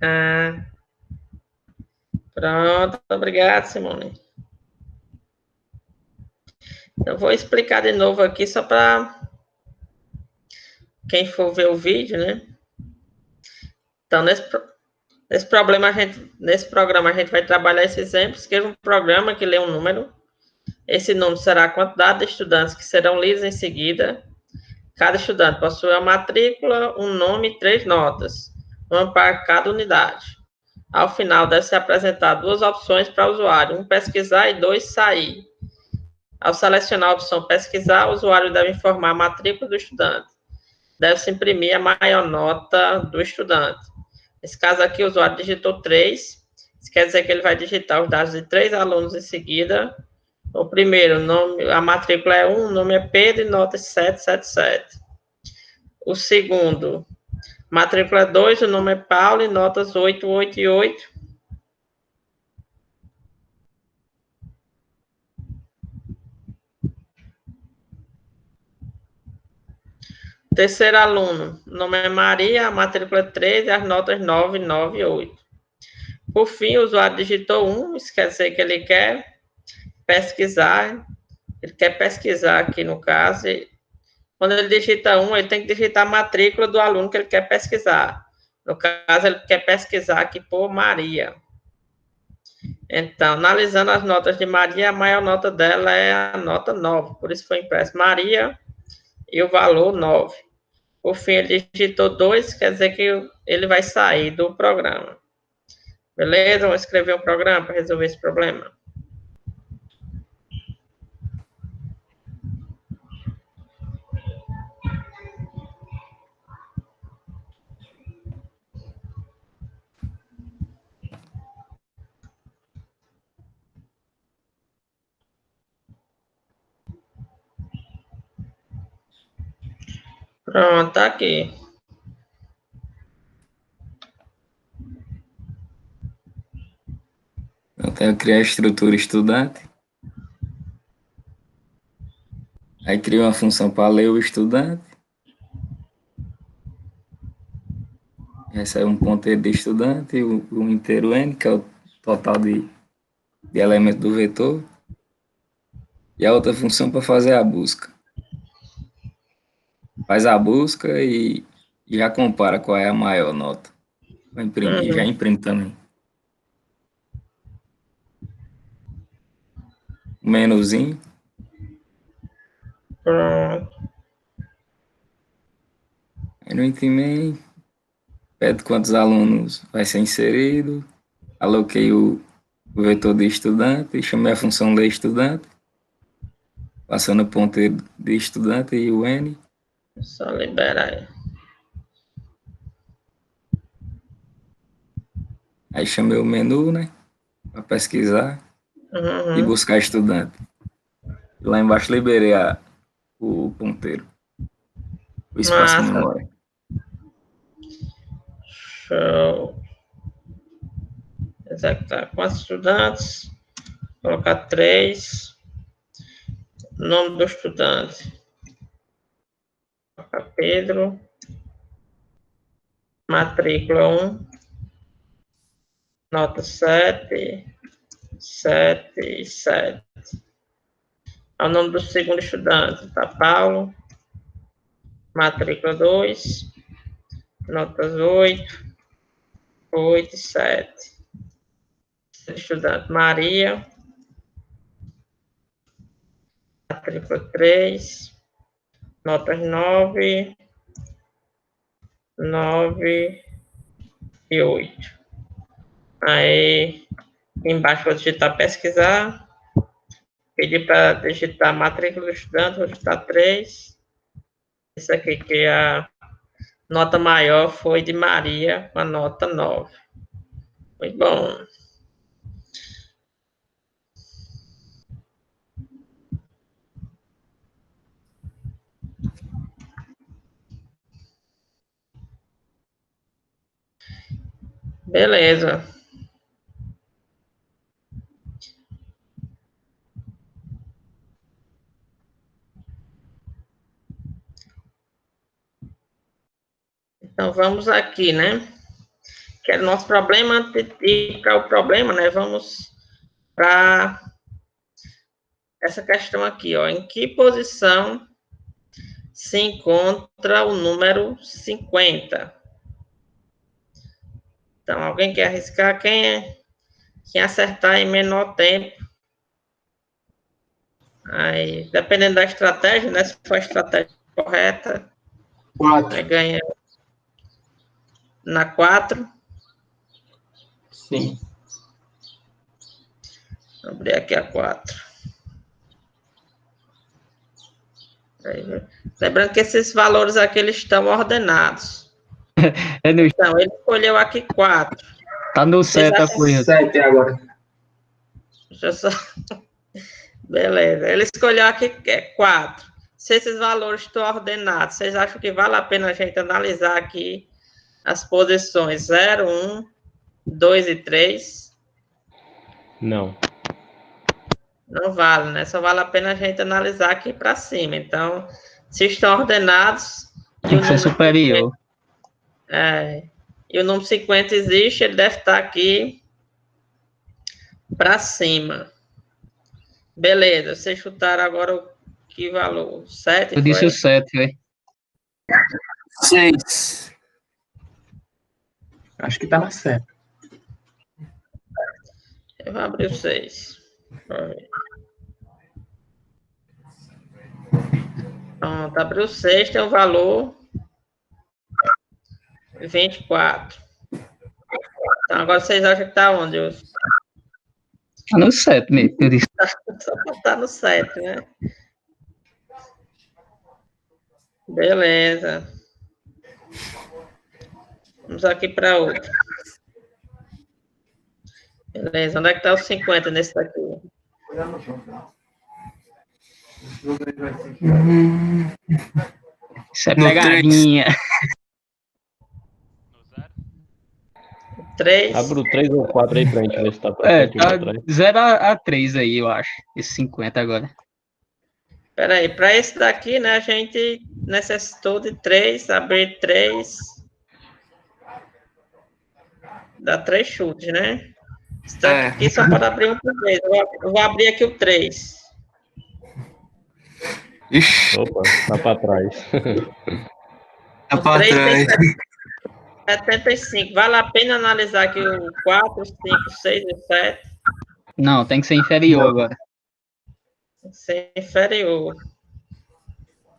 Ah, pronto, obrigado, Simone. Eu vou explicar de novo aqui só para quem for ver o vídeo, né? Então, nesse programa a gente vai trabalhar esse exemplo. Escreva um programa que lê um número. Esse número será a quantidade de estudantes que serão lidos em seguida. Cada estudante possui uma matrícula, um nome e 3 notas, uma para cada unidade. Ao final, deve ser apresentar 2 opções para o usuário: pesquisar e 2 sair. Ao selecionar a opção pesquisar, o usuário deve informar a matrícula do estudante. Deve-se imprimir a maior nota do estudante. Nesse caso aqui, o usuário digitou 3. Isso quer dizer que ele vai digitar os dados de 3 alunos em seguida. O primeiro, nome, a matrícula é 1, o nome é Pedro e nota 777. O segundo, matrícula é 2, o nome é Paulo e notas 888. Terceiro aluno, o nome é Maria, a matrícula é 3 e as notas 998. Por fim, o usuário digitou 1, isso quer dizer que ele quer pesquisar. Ele quer pesquisar aqui no caso. Quando ele digita 1, ele tem que digitar a matrícula do aluno que ele quer pesquisar. No caso, ele quer pesquisar aqui por Maria. Então, analisando as notas de Maria, a maior nota dela é a nota 9. Por isso foi impresso Maria e o valor 9. Por fim, ele digitou 2, quer dizer que ele vai sair do programa. Beleza? Vamos escrever um programa para resolver esse problema. Pronto, tá aqui. Eu tenho que criar a estrutura estudante. Aí crio uma função para ler o estudante. Recebe um ponteiro de estudante e o inteiro N, que é o total de elementos do vetor. E a outra função para fazer a busca. Faz a busca e já compara qual é a maior nota. Vou imprimir, já imprimo também. O menuzinho. Pronto. Aí no Intimain, pede quantos alunos vai ser inserido. Aloquei o vetor de estudante, chamei a função ler estudante, passando o ponteiro de estudante e o N. Só liberar aí. Aí chamei o menu, né, para pesquisar e buscar estudante. E lá embaixo liberei o ponteiro, o espaço de Massa. memória. Show. Executar. Quantos estudantes? Colocar 3. Nome do estudante. Colocar Pedro. Matrícula 1. Nota 7. 7 e 7. É o nome do segundo estudante. Tá Paulo. Matrícula 2. Notas 8. 8 e 7. Estudante Maria. Matrícula 3. Notas 9. 9 e 8. Aí, embaixo vou digitar pesquisar. Pedir para digitar a matrícula do estudante, vou digitar 3. Isso aqui que a nota maior foi de Maria, com a nota 9. Muito bom. Beleza. Então, vamos aqui, né? que era o nosso problema. Antes de ir para o problema, né, vamos para essa questão aqui, ó. Em que posição se encontra o número 50? Então, alguém quer arriscar? Quem acertar em menor tempo? Aí, dependendo da estratégia, né? Se for a estratégia correta, 4. vai ganhar na 4. Sim. Vou abrir aqui a 4. Aí, lembrando que esses valores aqui eles estão ordenados. Então, ele escolheu aqui 4. Tá no 7 a coisa. 7 agora. Deixa eu só... Beleza. Ele escolheu aqui 4. Se esses valores estão ordenados, vocês acham que vale a pena a gente analisar aqui as posições 0, 1, 2 e 3? Não. Não vale, né? Só vale a pena a gente analisar aqui para cima. Então, se estão ordenados... Tem que ser superior. E o número 50 existe, ele deve estar aqui para cima. Beleza, vocês chutaram agora o que valor? 7? Eu disse o 7, velho. 6. Acho que tá na 7. Eu vou abrir o 6. Pronto, abriu o 6, tem o valor 24. Então, agora vocês acham que tá onde? Tá no 7 mesmo, eu disse. Só para estar no 7, né? Beleza. Vamos aqui para outro. Beleza, onde é que está o 50 nesse daqui? Isso é pegadinha. 3. Abre o 3 ou 4 aí pra gente ver se tá pra É, frente ou tá pra trás. 0 a 3 aí, eu acho. Esse 50 agora. Espera aí, para esse daqui, né, a gente necessitou de 3, abrir 3. Dá 3 chutes, né? Esse daqui só pode abrir um por vez. Eu vou abrir aqui o 3. Ixi, Opa, tá pra trás. tá O pra 3 trás. tem 75. Vale a pena analisar aqui o 4, 5, 6 e 7. Não, tem que ser inferior agora. Ser inferior.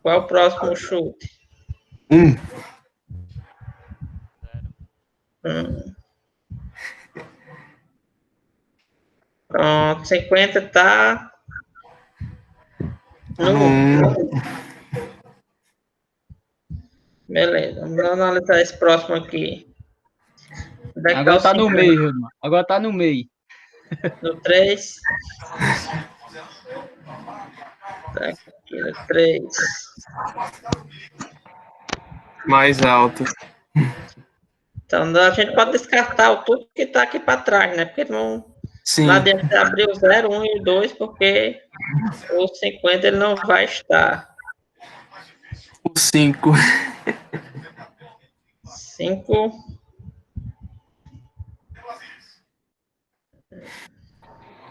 Qual o próximo chute? 1. 1. Pronto, 50 tá no 1. Beleza, vamos analisar esse próximo aqui. Onde é que Agora tá o no 50? meio, irmão. Agora tá no meio. No 3. Tá aqui no 3. Mais alto. Então, a gente pode descartar o tudo que tá aqui para trás, né? Porque não Sim. adianta abrir o 0, 1 e o 2, porque o 50 ele não vai estar. O 5. 5.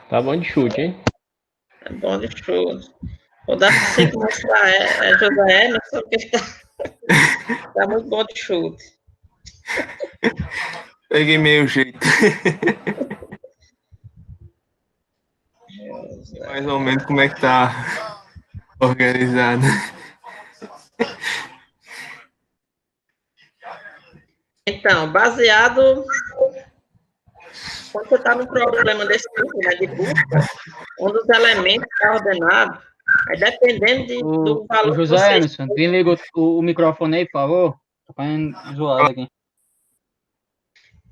Tá bom de chute, hein? É bom de chute. Vou dar 5 para José Emerson, porque tá muito bom de chute. Peguei meio jeito. Mais ou menos como é que tá organizado. Então, baseado... Quando você está num problema desse tipo, né, de busca, um dos elementos está ordenado, aí dependendo do valor O José Emerson, quem ligou o microfone aí, por favor? Tô fazendo zoado aqui.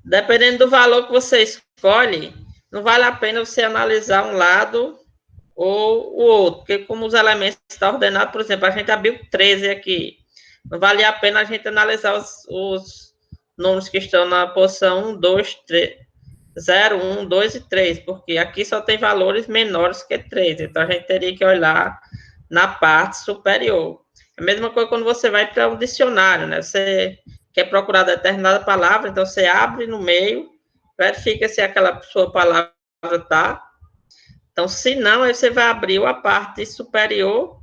Dependendo do valor que você escolhe, não vale a pena você analisar um lado ou o outro, porque como os elementos estão ordenados, por exemplo, a gente abriu 13 aqui, não vale a pena a gente analisar os números que estão na posição 1, 2, 3, 0, 1, 2 e 3, porque aqui só tem valores menores que 3, então a gente teria que olhar na parte superior. É a mesma coisa quando você vai para um dicionário, né? Você quer procurar determinada palavra, então você abre no meio, verifica se aquela sua palavra está. Então, se não, aí você vai abrir ou a parte superior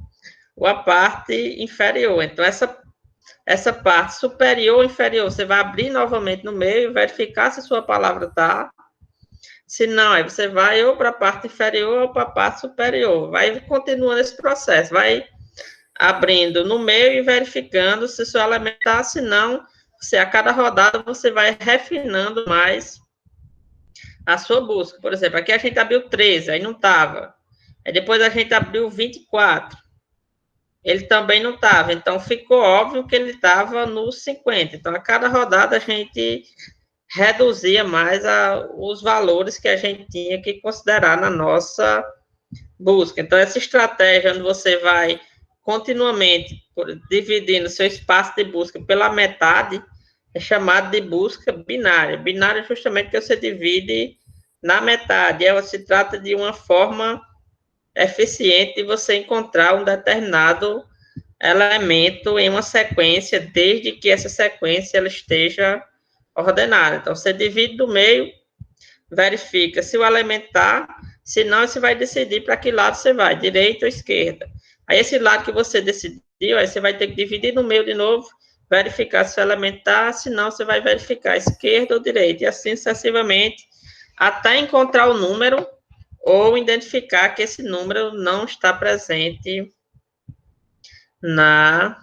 ou a parte inferior. Então, essa parte superior ou inferior, você vai abrir novamente no meio, verificar se a sua palavra está. Se não, aí você vai ou para a parte inferior ou para a parte superior. Vai continuando esse processo, vai abrindo no meio e verificando se o seu elemento está, se não, a cada rodada você vai refinando mais a sua busca. Por exemplo, aqui a gente abriu 13, aí não estava. Aí depois a gente abriu 24. Ele também não estava. Então, ficou óbvio que ele estava no 50. Então, a cada rodada a gente reduzia mais os valores que a gente tinha que considerar na nossa busca. Então, essa estratégia onde você vai continuamente dividindo seu espaço de busca pela metade é chamado de busca binária. Binária é justamente que você divide na metade. Se trata de uma forma eficiente de você encontrar um determinado elemento em uma sequência, desde que essa sequência ela esteja ordenada. Então, você divide do meio, verifica se o elemento está, se não, você vai decidir para que lado você vai, direita ou esquerda. Aí, esse lado que você decidiu, aí você vai ter que dividir no meio de novo, verificar se o elemento está, se não, você vai verificar esquerda ou direita, e assim sucessivamente, até encontrar o número ou identificar que esse número não está presente na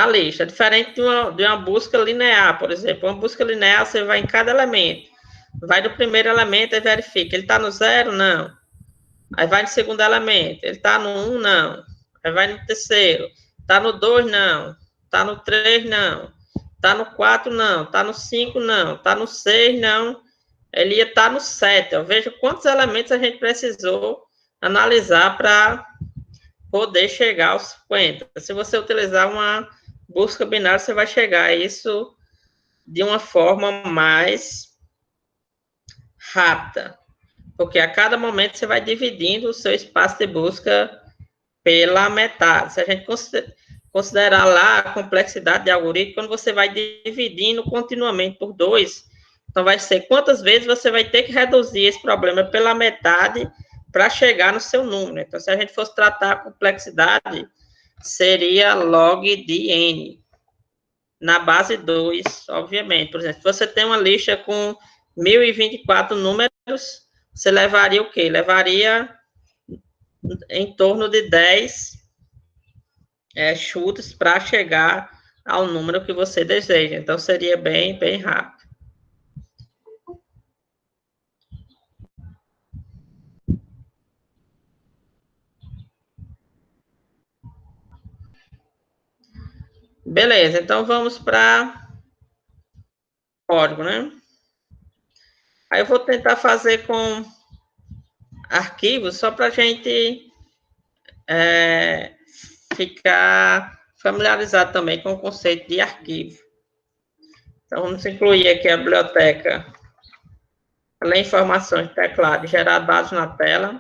lista. Diferente de uma busca linear, por exemplo. Uma busca linear, você vai em cada elemento. Vai do primeiro elemento e verifica. Ele está no 0? Não. Aí vai no segundo elemento. Ele está no 1? Não. Aí vai no terceiro. Está no 2? Não. Está no 3? Não. Está no 4? Não. Está no 5? Não. Está no 6? Não. Ele ia estar no 7. Veja quantos elementos a gente precisou analisar para poder chegar aos 50. Se você utilizar uma busca binária, você vai chegar a isso de uma forma mais rápida, porque a cada momento você vai dividindo o seu espaço de busca pela metade. Se a gente considerar lá a complexidade de algoritmo, quando você vai dividindo continuamente por 2, então vai ser quantas vezes você vai ter que reduzir esse problema pela metade para chegar no seu número. Então, se a gente fosse tratar a complexidade, seria log de n, na base 2, obviamente. Por exemplo, se você tem uma lista com 1024 números, você levaria o quê? Levaria em torno de 10 chutes para chegar ao número que você deseja. Então, seria bem rápido. Beleza, então vamos para código, né? Aí eu vou tentar fazer com arquivos, só para a gente ficar familiarizado também com o conceito de arquivo. Então, vamos incluir aqui a biblioteca ler informações de teclado e gerar dados na tela.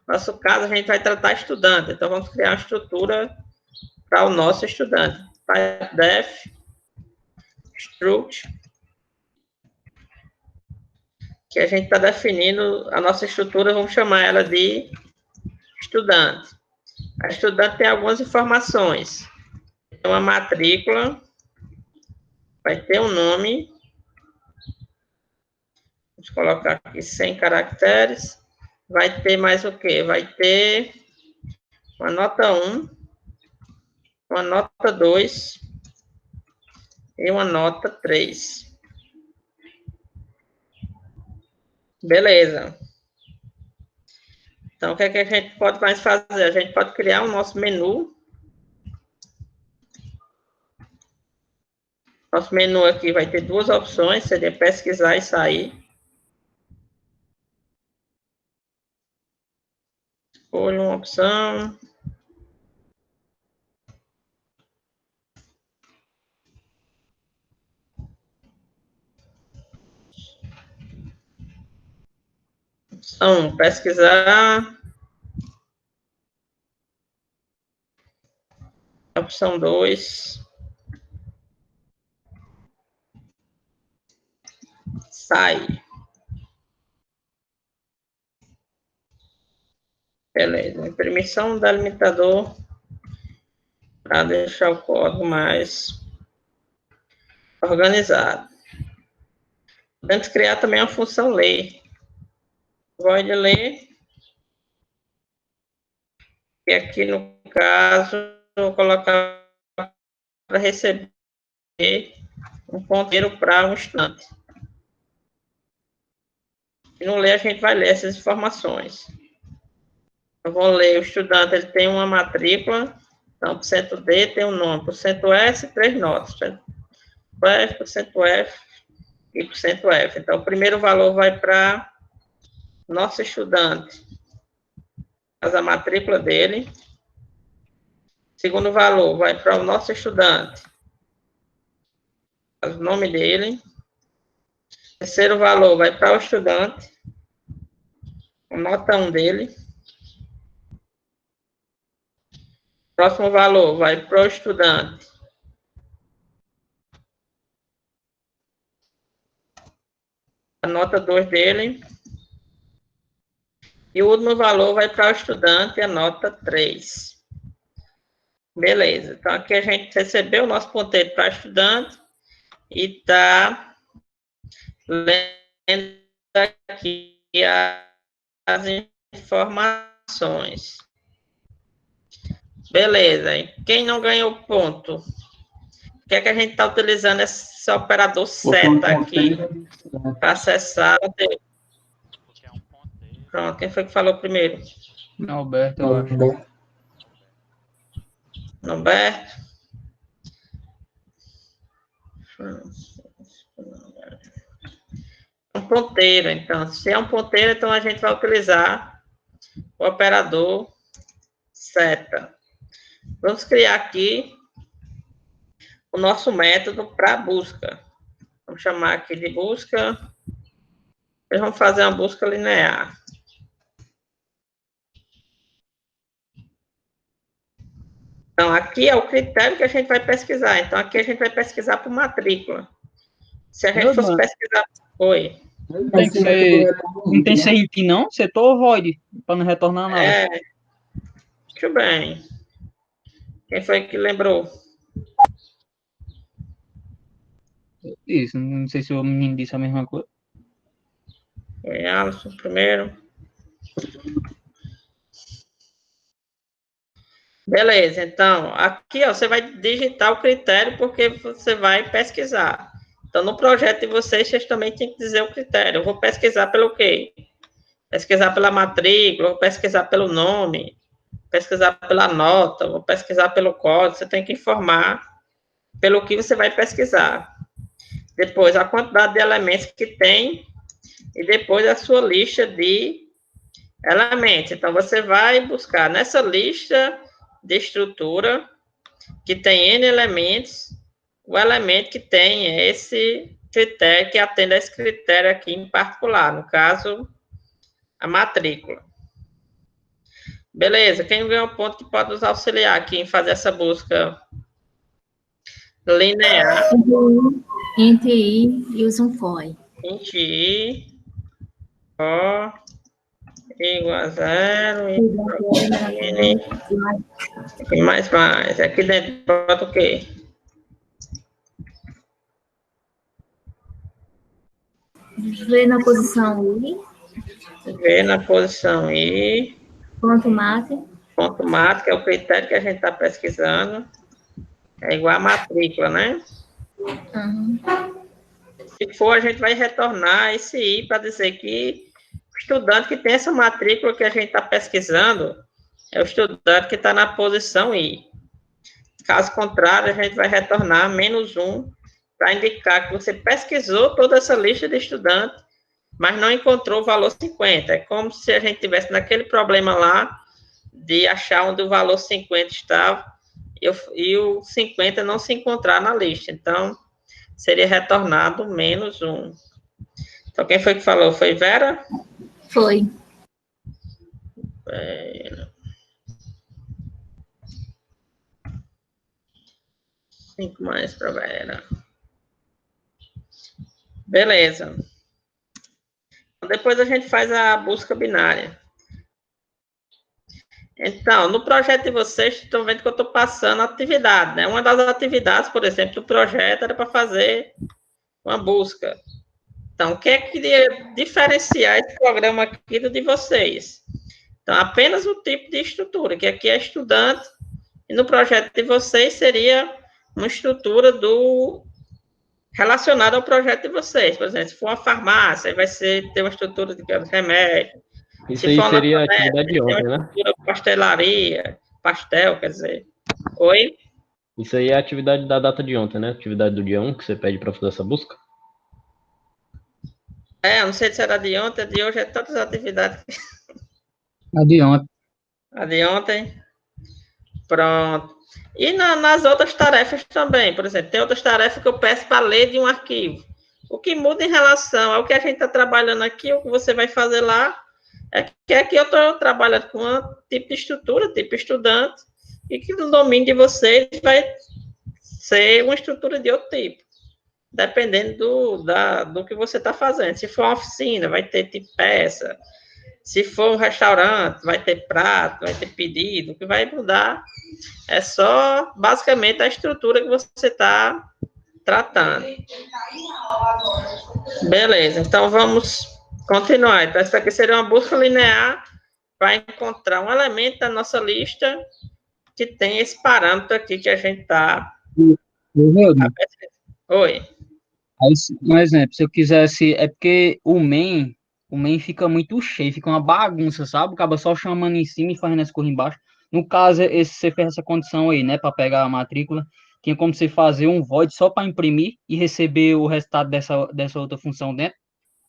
No nosso caso, a gente vai tratar estudante, então vamos criar uma estrutura para o nosso estudante. Def, struct, que a gente está definindo a nossa estrutura, vamos chamar ela de estudante. A estudante tem algumas informações. Tem uma matrícula, vai ter um nome, vamos colocar aqui 100 caracteres, vai ter mais o quê? Vai ter uma nota 1, uma nota 2 e uma nota 3. Beleza. Então, o que é que a gente pode mais fazer? A gente pode criar o nosso menu. Nosso menu aqui vai ter duas opções, seria pesquisar e sair. Escolha uma opção. Opção pesquisar. Opção 2. sai. Beleza. Imprimir um delimitador para deixar o código mais organizado. Podemos criar também a função ler. Void ler. E aqui, no caso, eu vou colocar para receber um ponteiro para um estudante. E no ler, a gente vai ler essas informações. Eu vou ler o estudante, ele tem uma matrícula, então, %D tem um nome, %S, 3 notas, %F e %F. Então, o primeiro valor vai para nosso estudante, faz a matrícula dele. Segundo valor vai para o nosso estudante, faz o nome dele. Terceiro valor vai para o estudante, a nota 1 dele. Próximo valor vai para o estudante, a nota 2 dele. E o último valor vai para o estudante, a nota 3. Beleza. Então, aqui a gente recebeu o nosso ponteiro para estudante e está lendo aqui as informações. Beleza. Quem não ganhou ponto? Por que é que a gente está utilizando esse operador seta aqui para acessar o teu? Pronto, quem foi que falou primeiro? Alberto, eu acho. Norberto? Um ponteiro, então. Se é um ponteiro, então a gente vai utilizar o operador seta. Vamos criar aqui o nosso método para busca. Vamos chamar aqui de busca. E vamos fazer uma busca linear. Então, aqui é o critério que a gente vai pesquisar. Então, aqui a gente vai pesquisar por matrícula. Se a gente fosse pesquisar... Oi. Não tem que ser... Não tem que ser int, não? Setor ou void? Para não retornar nada. É. Muito bem. Quem foi que lembrou? Isso, não sei se o menino disse a mesma coisa. Foi Alisson primeiro. Beleza, então, aqui ó, você vai digitar o critério porque você vai pesquisar. Então, no projeto de vocês também tem que dizer o critério. Eu vou pesquisar pelo quê? Pesquisar pela matrícula, vou pesquisar pelo nome, pesquisar pela nota, vou pesquisar pelo código. Você tem que informar pelo que você vai pesquisar. Depois, a quantidade de elementos que tem e depois a sua lista de elementos. Então, você vai buscar nessa lista de estrutura que tem N elementos, o elemento que tem esse critério, que atende a esse critério aqui em particular, no caso, a matrícula. Beleza, quem ganhou ponto que pode nos auxiliar aqui em fazer essa busca linear? Entre I e usa um for. Entre I, O, igual a 0, e mais. Aqui dentro bota o quê? V na posição I. V na posição I. Ponto mate. Ponto mate, que é o critério que a gente está pesquisando. É igual a matrícula, né? Uhum. Se for, a gente vai retornar esse I para dizer que o estudante que tem essa matrícula que a gente está pesquisando é o estudante que está na posição I. Caso contrário, a gente vai retornar -1 para indicar que você pesquisou toda essa lista de estudantes, mas não encontrou o valor 50. É como se a gente tivesse naquele problema lá de achar onde o valor 50 estava e o 50 não se encontrar na lista. Então, seria retornado -1. Então, quem foi que falou? Foi Vera? Foi. Vera. 5 mais para Vera. Beleza. depois a gente faz a busca binária. Então, no projeto de vocês, estão vendo que eu estou passando atividade, né? Uma das atividades, por exemplo, do projeto era para fazer uma busca. Então, o que é que queria diferenciar esse programa aqui do de vocês? Então, apenas o tipo de estrutura, que aqui é estudante, e no projeto de vocês seria uma estrutura relacionada ao projeto de vocês. Por exemplo, se for uma farmácia, vai ter uma estrutura de remédio. Isso Se aí for uma seria a lanchonete, atividade de tem uma ontem, né? estrutura de pastelaria, pastel, quer dizer. Oi? Isso aí é a atividade da data de ontem, né? Atividade do dia 1 que você pede para fazer essa busca. Eu não sei se era de ontem, de hoje é todas as atividades. Adiante. A de ontem. Pronto. E nas outras tarefas também, por exemplo, tem outras tarefas que eu peço para ler de um arquivo. O que muda em relação ao que a gente está trabalhando aqui, o que você vai fazer lá, é que aqui eu estou trabalhando com um tipo de estrutura, tipo estudante, e que no domínio de vocês vai ser uma estrutura de outro tipo, dependendo do que você está fazendo. Se for uma oficina, vai ter tipo peça. Se for um restaurante, vai ter prato, vai ter pedido. O que vai mudar é só, basicamente, a estrutura que você está tratando. Beleza, então vamos continuar. Então, essa aqui seria uma busca linear para encontrar um elemento da nossa lista que tem esse parâmetro aqui que a gente está... Oi. Aí, um exemplo, se eu quisesse, é porque o main fica muito cheio, fica uma bagunça, sabe? Acaba só chamando em cima e fazendo as coisas embaixo. No caso, você fez essa condição aí, né, para pegar a matrícula, tinha como você fazer um void só para imprimir e receber o resultado dessa outra função dentro,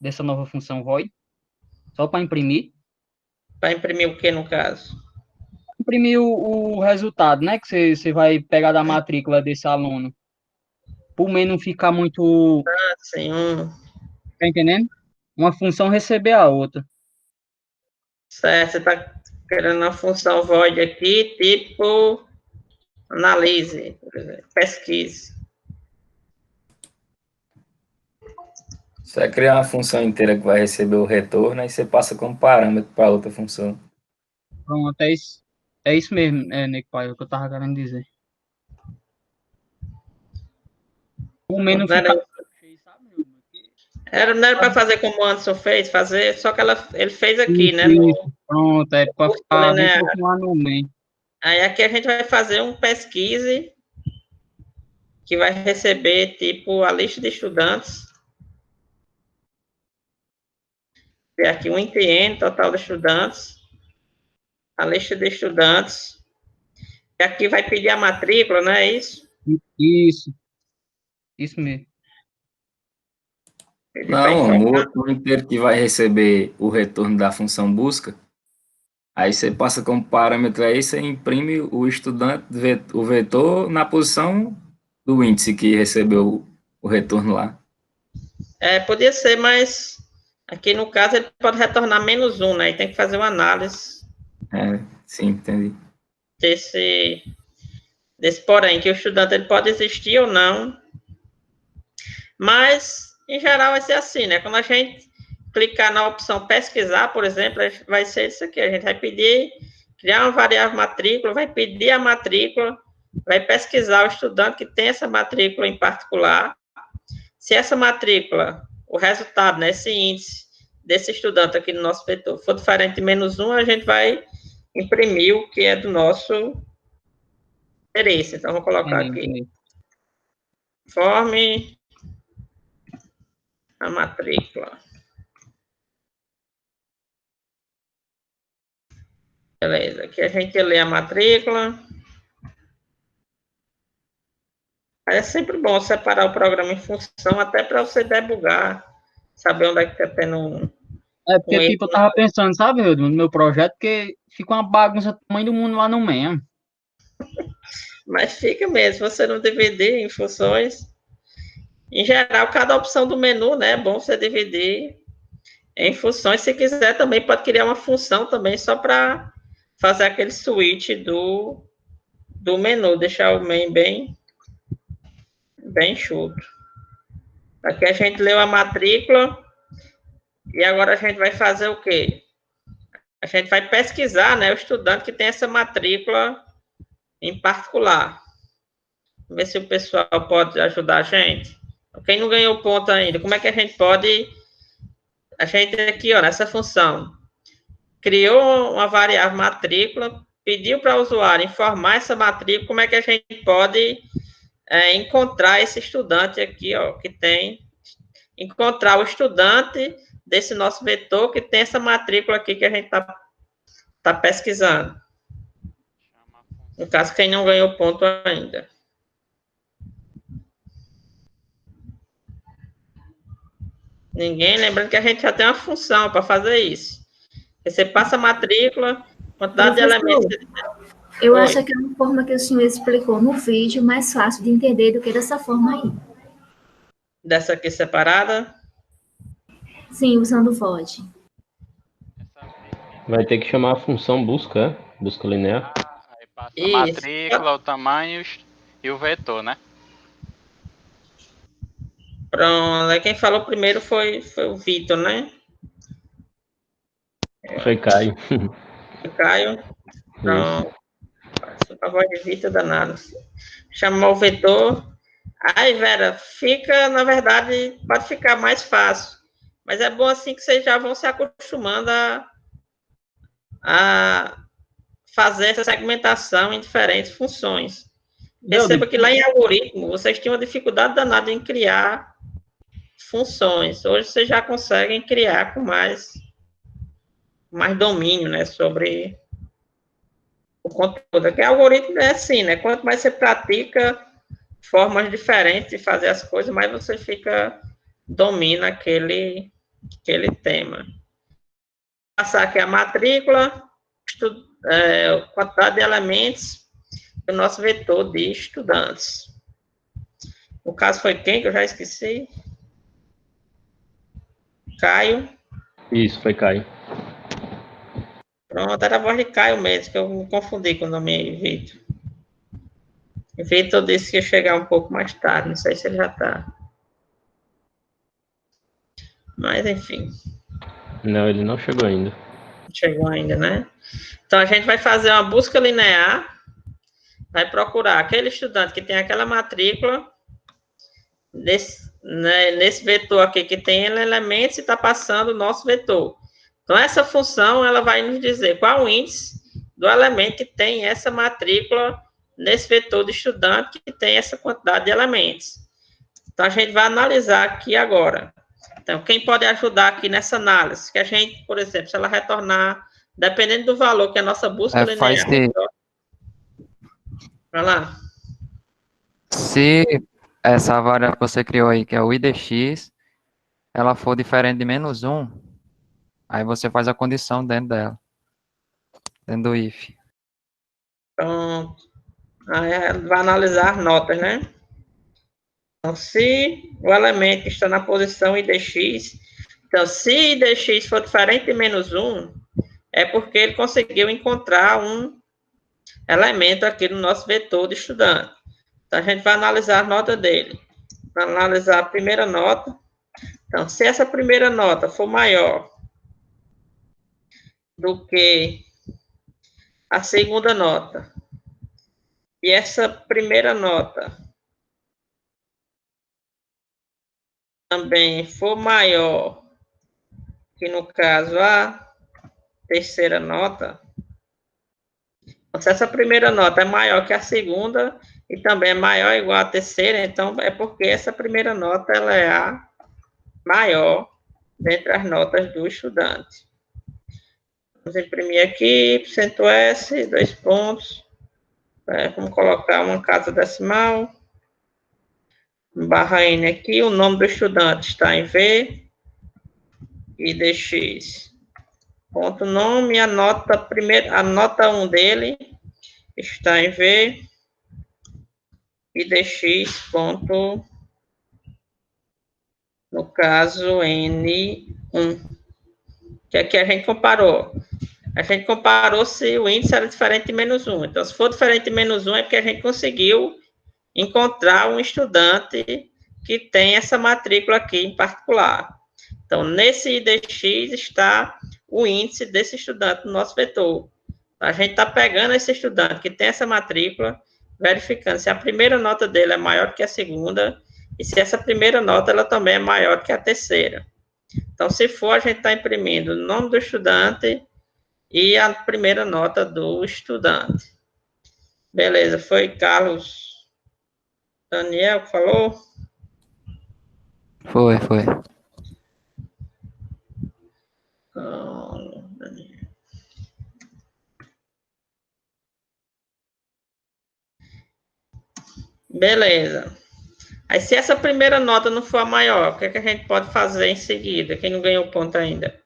dessa nova função void, só para imprimir. Para imprimir o que, no caso? Imprimir o resultado, né, que você vai pegar da matrícula desse aluno. Por main não ficar muito, Assim, tá entendendo? Uma função receber a outra. certo, você está querendo uma função void aqui, tipo analise, por exemplo, pesquise. Você vai criar uma função inteira que vai receber o retorno, aí você passa como parâmetro para outra função. Pronto, é isso mesmo, Nick Pai, o que eu tava querendo dizer. O main não Não fica era, cheio, sabe, meu? Porque- não era para fazer como o Anderson fez, só que ele fez aqui, né? Isso, pronto, é para Curso ficar linear. reformular no main. Aí aqui a gente vai fazer um pesquise que vai receber, tipo, a lista de estudantes. Tem aqui um INT, total de estudantes. A lista de estudantes. E aqui vai pedir a matrícula, não é isso? Isso mesmo. Ele vai Não, informar. no outro inteiro que vai receber o retorno da função busca, aí você passa como parâmetro aí, você imprime o estudante, o vetor na posição do índice que recebeu o retorno lá. Podia ser, mas aqui no caso ele pode retornar -1, né? E tem que fazer uma análise Sim, entendi. desse porém, que o estudante ele pode existir ou não, mas em geral vai ser assim, né? Quando a gente clicar na opção pesquisar, por exemplo, vai ser isso aqui, a gente vai pedir, criar uma variável matrícula, vai pedir a matrícula, vai pesquisar o estudante que tem essa matrícula em particular. Se essa matrícula, o resultado, né, esse índice desse estudante aqui no nosso vetor for diferente de -1, a gente vai imprimir o que é do nosso interesse. Então, vou colocar aqui. Forme a matrícula. Beleza, aqui a gente lê a matrícula. É sempre bom separar o programa em função, até para você debugar, saber onde é que está tendo Porque, tipo, eu tava pensando, sabe, no meu projeto, que fica uma bagunça do tamanho do mundo lá no meio. Mas fica mesmo, você não dividir em funções. Em geral, cada opção do menu, né, é bom você dividir em funções. Se quiser, também pode criar uma função também, só para fazer aquele switch do menu, deixar o main bem enxuto. Aqui a gente leu a matrícula E agora a gente vai fazer o quê? A gente vai pesquisar, né, o estudante que tem essa matrícula em particular. Ver se o pessoal pode ajudar a gente. Quem não ganhou ponto ainda, como é que a gente pode... A gente aqui, ó, nessa função, criou uma variável matrícula, pediu para o usuário informar essa matrícula, como é que a gente pode encontrar esse estudante aqui, ó, que tem... Encontrar o estudante desse nosso vetor que tem essa matrícula aqui que a gente tá pesquisando. No caso, quem não ganhou ponto ainda. Ninguém, lembrando que a gente já tem uma função para fazer isso. Você passa a matrícula, quantidade de elementos. Eu acho que é uma forma que o senhor explicou no vídeo mais fácil de entender do que dessa forma aí. Dessa aqui separada? Sim, usando o VOD. Vai ter que chamar a função busca, busca linear. Aí passa a matrícula, o tamanho e o vetor, né? Pronto, quem falou primeiro foi o Vitor, né? Foi Caio. O Caio. Pronto. A voz de Vitor danado. Chamou o vetor. Aí, Vera, fica, na verdade, pode ficar mais fácil. Mas é bom assim que vocês já vão se acostumando a fazer essa segmentação em diferentes funções. Perceba que lá em algoritmo, vocês tinham uma dificuldade danada em criar funções. Hoje vocês já conseguem criar com mais domínio, né, sobre o conteúdo. Que algoritmo é assim, né? Quanto mais você pratica formas diferentes de fazer as coisas, mais você domina aquele tema. Vou passar aqui a matrícula, quantidade de elementos do nosso vetor de estudantes. O caso foi quem, que eu já esqueci? Caio. Isso, foi Caio. Pronto, era a voz de Caio mesmo, que eu me confundi com o nome Vitor. Vitor disse que ia chegar um pouco mais tarde, não sei se ele já está. Mas, enfim. Não, ele não chegou ainda. Não chegou ainda, né? Então, a gente vai fazer uma busca linear, vai procurar aquele estudante que tem aquela matrícula, nesse vetor aqui que tem elementos e está passando o nosso vetor. Então, essa função, ela vai nos dizer qual o índice do elemento que tem essa matrícula nesse vetor de estudante que tem essa quantidade de elementos. Então, a gente vai analisar aqui agora. Então, quem pode ajudar aqui nessa análise? Que a gente, por exemplo, se ela retornar, dependendo do valor que a nossa busca linear... Vai lá. Se essa variável que você criou aí, que é o IDX, ela for diferente de -1, aí você faz a condição dentro dela, dentro do if. Pronto. Aí vai analisar as notas, né? Então, se o elemento está na posição IDX, então, se IDX for diferente de -1, é porque ele conseguiu encontrar um elemento aqui no nosso vetor de estudante. Então, a gente vai analisar a nota dele. Vai analisar a primeira nota. Então, se essa primeira nota for maior do que a segunda nota, e essa primeira nota também for maior que, no caso, a terceira nota, então, se essa primeira nota é maior que a segunda e também é maior ou igual à terceira, então é porque essa primeira nota ela é a maior dentre as notas do estudante. Vamos imprimir aqui, %S, 2 pontos. Vamos colocar uma casa decimal. Barra N aqui, o nome do estudante está em V. IDX. Ponto nome, a nota 1 dele está em V. IDX, ponto, no caso, N1. Que aqui a gente comparou. A gente comparou se o índice era diferente de -1. Então, se for diferente de -1, é porque a gente conseguiu encontrar um estudante que tem essa matrícula aqui em particular. Então, nesse IDX está o índice desse estudante no nosso vetor. A gente está pegando esse estudante que tem essa matrícula, verificando se a primeira nota dele é maior que a segunda, e se essa primeira nota ela também é maior que a terceira. Então, se for, a gente está imprimindo o nome do estudante e a primeira nota do estudante. Beleza, foi Carlos Daniel que falou? Foi. Beleza. Aí, se essa primeira nota não for a maior, o que é que a gente pode fazer em seguida? Quem não ganhou ponto ainda?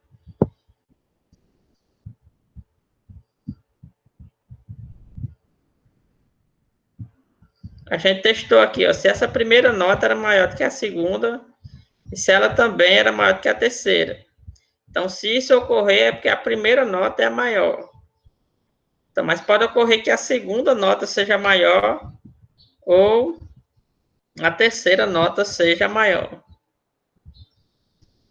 A gente testou aqui, ó, se essa primeira nota era maior do que a segunda, e se ela também era maior do que a terceira. Então, se isso ocorrer, é porque a primeira nota é a maior. Então, mas pode ocorrer que a segunda nota seja maior ou a terceira nota seja maior.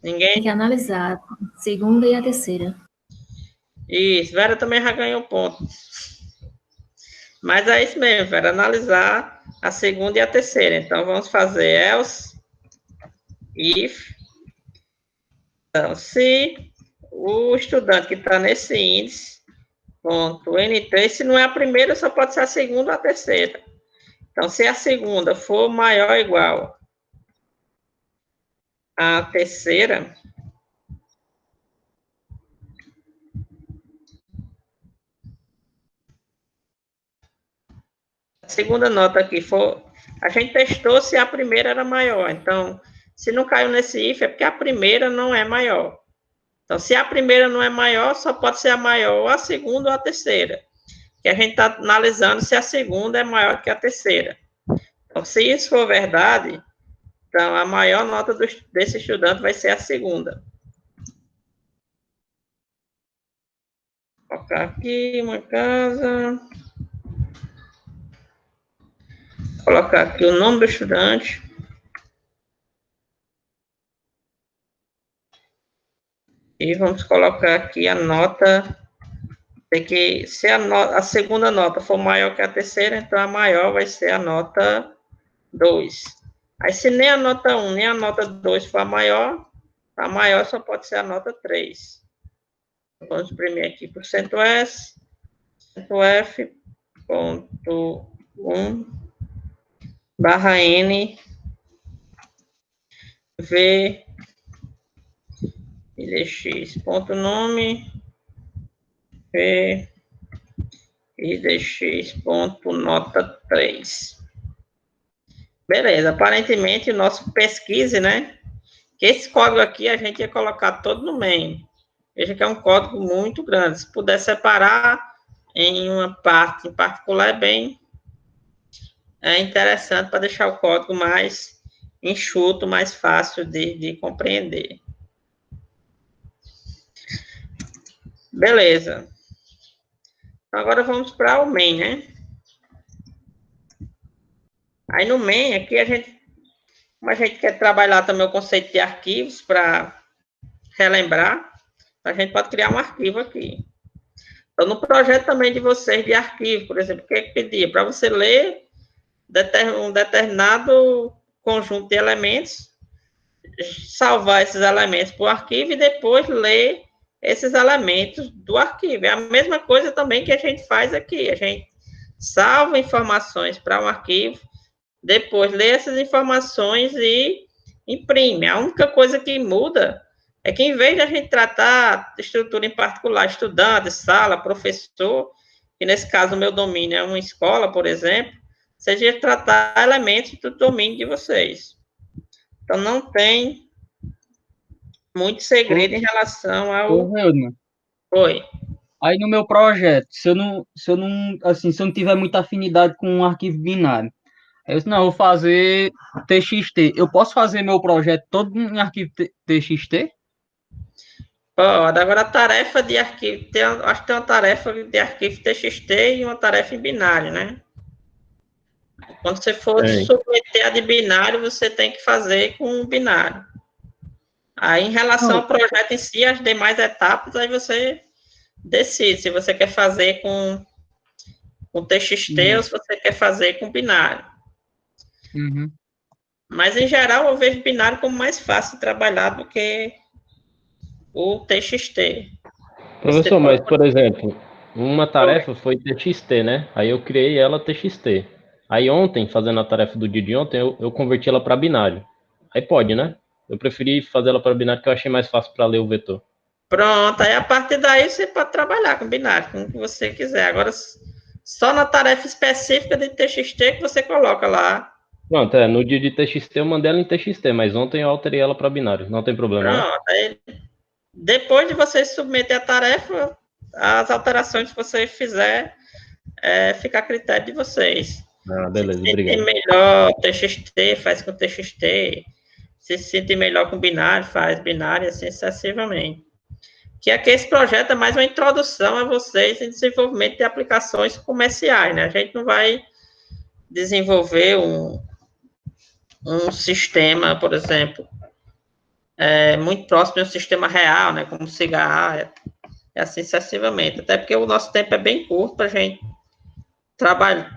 Tem Ninguém? que analisar a segunda e a terceira. Isso, Vera também já ganhou ponto. Mas é isso mesmo, Vera, analisar a segunda e a terceira. Então, vamos fazer else, if. Então, se o estudante que está nesse índice, ponto N3, se não é a primeira, só pode ser a segunda ou a terceira. Então, se a segunda for maior ou igual à terceira, a segunda nota aqui for... A gente testou se a primeira era maior. Então, se não caiu nesse if, é porque a primeira não é maior. Então, se a primeira não é maior, só pode ser a maior ou a segunda ou a terceira. Que a gente está analisando se a segunda é maior que a terceira. Então, se isso for verdade, então a maior nota desse estudante vai ser a segunda. Vou colocar aqui uma casa. Vou colocar aqui o nome do estudante. E vamos colocar aqui a nota. Tem que, se a segunda nota for maior que a terceira, então a maior vai ser a nota 2. Aí, se nem a nota 1 nem a nota 2 for a maior só pode ser a nota 3. Vamos imprimir aqui por cento S, cento F, ponto 1, barra N, V, IDX, ponto nome, V, IDX, ponto nota 3. Beleza, aparentemente o nosso pesquise, né? Que esse código aqui a gente ia colocar todo no main. Veja que é um código muito grande. Se puder separar em uma parte em particular, é bem interessante para deixar o código mais enxuto, mais fácil de compreender. Beleza. Então, agora vamos para o main, né? Aí no main, aqui como a gente quer trabalhar também o conceito de arquivos para relembrar, a gente pode criar um arquivo aqui. Então, no projeto também de vocês de arquivo, por exemplo, o que é que pedia? Para você ler um determinado conjunto de elementos, salvar esses elementos para o arquivo e depois ler esses elementos do arquivo. É a mesma coisa também que a gente faz aqui. A gente salva informações para um arquivo, depois lê essas informações e imprime. A única coisa que muda é que, em vez de a gente tratar estrutura em particular, estudante, sala, professor, que nesse caso o meu domínio é uma escola, por exemplo, seja tratar elementos do domínio de vocês. Então, não tem muito segredo em relação ao... Oi. Aí no meu projeto, se eu não tiver muita afinidade com um arquivo binário, eu disse, não, vou fazer TXT. Eu posso fazer meu projeto todo em arquivo TXT? Pode. Agora, a tarefa de arquivo, acho que tem uma tarefa de arquivo TXT e uma tarefa em binário, né? Quando você for submeter a de binário, você tem que fazer com binário. Aí, em relação Não. ao projeto em si, as demais etapas, aí você decide se você quer fazer com TXT ou se você quer fazer com binário. Uhum. Mas, em geral, eu vejo binário como mais fácil de trabalhar do que o TXT. Professor, mas, por exemplo, uma tarefa foi TXT, né? Aí eu criei ela TXT. Aí ontem, fazendo a tarefa do dia de ontem, eu converti ela para binário. Aí pode, né? Eu preferi fazer ela para binário porque eu achei mais fácil para ler o vetor. Pronto, aí a partir daí você pode trabalhar com binário, com o que você quiser. Agora, só na tarefa específica de TXT que você coloca lá. Pronto, no dia de TXT eu mandei ela em TXT, mas ontem eu alterei ela para binário. Não tem problema, né? Pronto, aí, depois de você submeter a tarefa, as alterações que você fizer, fica a critério de vocês. Ah, beleza, se obrigado. sentir melhor TXT, faz com TXT. Se sentir melhor com binário, faz binário, assim sucessivamente. Que aqui esse projeto é mais uma introdução a vocês em desenvolvimento de aplicações comerciais, né? A gente não vai desenvolver um sistema, por exemplo, muito próximo de um sistema real, né? Como cigarro, assim sucessivamente. Até porque o nosso tempo é bem curto para a gente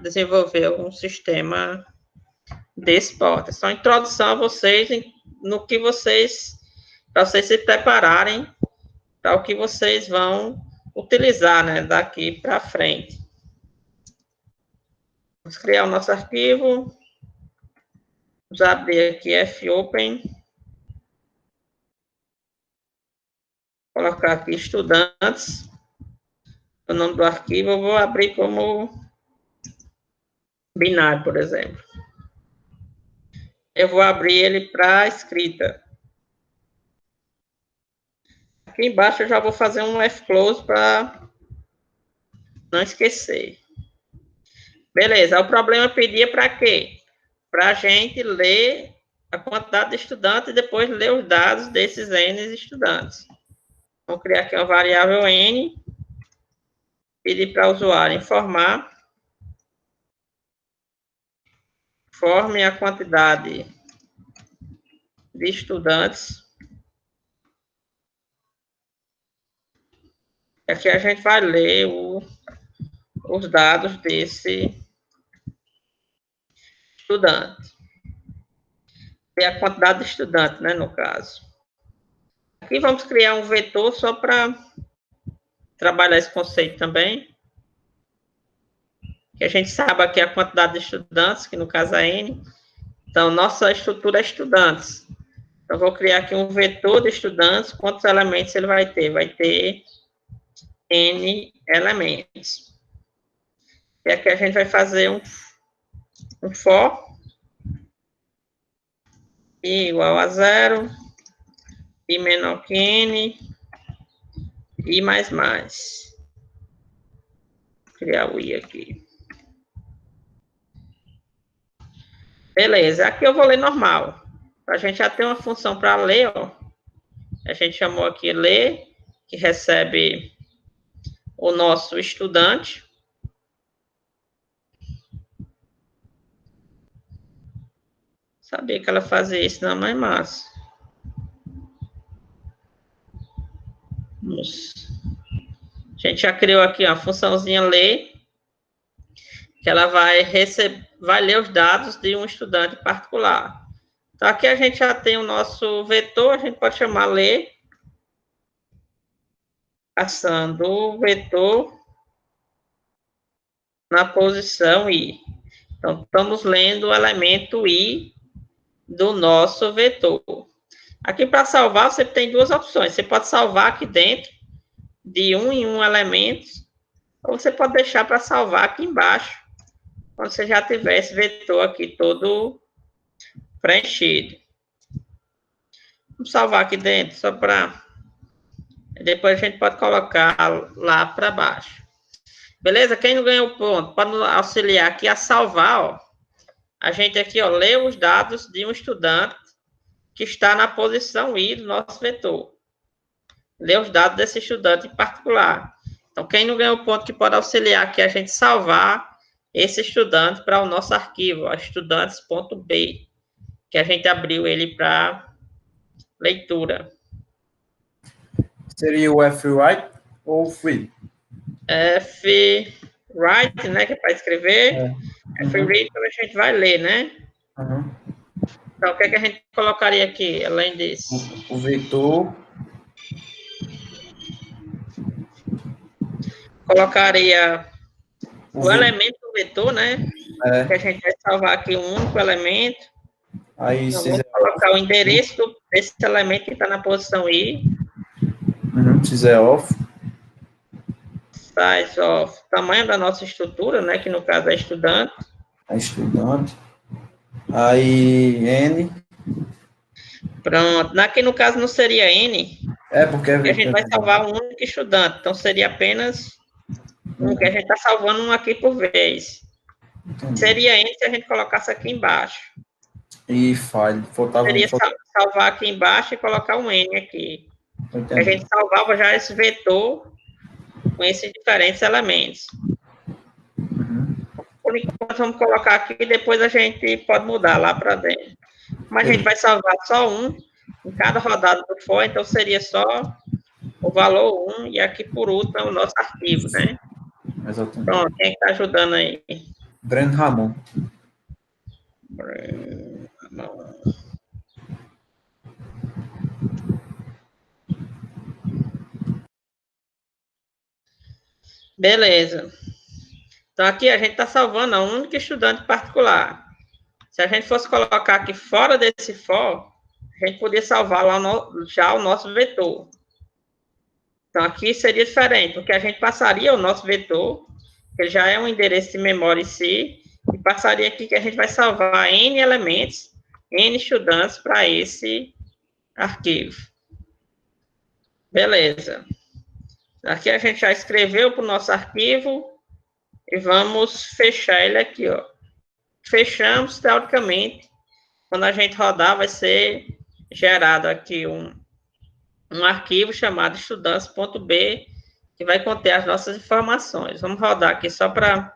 desenvolver um sistema desse porte. É só introdução a vocês no que vocês, para vocês se prepararem para o que vocês vão utilizar, né, daqui para frente. Vamos criar o nosso arquivo. Vamos abrir aqui fopen. Colocar aqui estudantes. O nome do arquivo eu vou abrir como binário, por exemplo. Eu vou abrir ele para escrita. Aqui embaixo eu já vou fazer um F-close para não esquecer. Beleza, o problema pedia para quê? Para a gente ler a quantidade de estudantes e depois ler os dados desses N estudantes. Vou criar aqui uma variável N, pedir para o usuário informar, informe a quantidade de estudantes. Aqui a gente vai ler os dados desse estudante. E a quantidade de estudantes, né, no caso. Aqui vamos criar um vetor só para trabalhar esse conceito também. Que a gente sabe aqui a quantidade de estudantes, que no caso é N. Então, nossa estrutura é estudantes. Então, vou criar aqui um vetor de estudantes. Quantos elementos ele vai ter? Vai ter N elementos. E aqui a gente vai fazer um for i igual a 0, i menor que n, i mais. Vou criar o i aqui. Beleza, aqui eu vou ler normal. A gente já tem uma função para ler, ó. A gente chamou aqui ler, que recebe o nosso estudante. Sabia que ela fazia isso, não, mas massa. A gente já criou aqui a funçãozinha ler, que ela vai ler os dados de um estudante particular. Então, aqui a gente já tem o nosso vetor, a gente pode chamar ler, passando o vetor na posição i. Então, estamos lendo o elemento i do nosso vetor. Aqui, para salvar, você tem duas opções. Você pode salvar aqui dentro, de um em um elemento, ou você pode deixar para salvar aqui embaixo, quando você já tiver esse vetor aqui todo preenchido. Vamos salvar aqui dentro, só para... Depois a gente pode colocar lá para baixo. Beleza? Quem não ganhou o ponto, pode nos auxiliar aqui a salvar, ó. A gente aqui, ó, lê os dados de um estudante que está na posição I do nosso vetor. Lê os dados desse estudante em particular. Então, quem não ganhou o ponto que pode auxiliar aqui a gente salvar esse estudante para o nosso arquivo, ó, estudantes.b, que a gente abriu ele para leitura. Seria o F-Write ou Free? F-Write, né, que é para escrever. F-Read, a gente vai ler, né? Então, o que é que a gente colocaria aqui, além disso? O vetor. Colocaria o elemento do vetor, né? É. Que a gente vai salvar aqui um único elemento. Aí, Então, se vamos colocar o endereço desse elemento que está na posição I. Se é off. Size of, tamanho da nossa estrutura, né? Que no caso é estudante. É estudante. Aí, N. Pronto. Aqui no caso não seria N. Porque a gente vai salvar um único estudante. Então seria apenas um, que a gente está salvando um aqui por vez. Entendi. Seria N se a gente colocasse aqui embaixo. E file. Seria salvar aqui embaixo e colocar um N aqui. Entendi. A gente salvava já esse vetor com esses diferentes elementos. Por enquanto, vamos colocar aqui e depois a gente pode mudar lá para dentro. Mas a gente vai salvar só um em cada rodada do for, então seria só o valor 1 e aqui por último é o nosso arquivo, né? Exatamente. Pronto, quem está ajudando aí? Breno Ramon. Beleza. Então, aqui a gente está salvando a única estudante particular. Se a gente fosse colocar aqui fora desse for, a gente poderia salvar lá já o nosso vetor. Então, aqui seria diferente, porque a gente passaria o nosso vetor, que já é um endereço de memória em si, e passaria aqui que a gente vai salvar N elementos, N estudantes para esse arquivo. Beleza. Aqui a gente já escreveu para o nosso arquivo, e vamos fechar ele aqui, ó. Fechamos, teoricamente, quando a gente rodar, vai ser gerado aqui um arquivo chamado estudantes.b, que vai conter as nossas informações. Vamos rodar aqui só para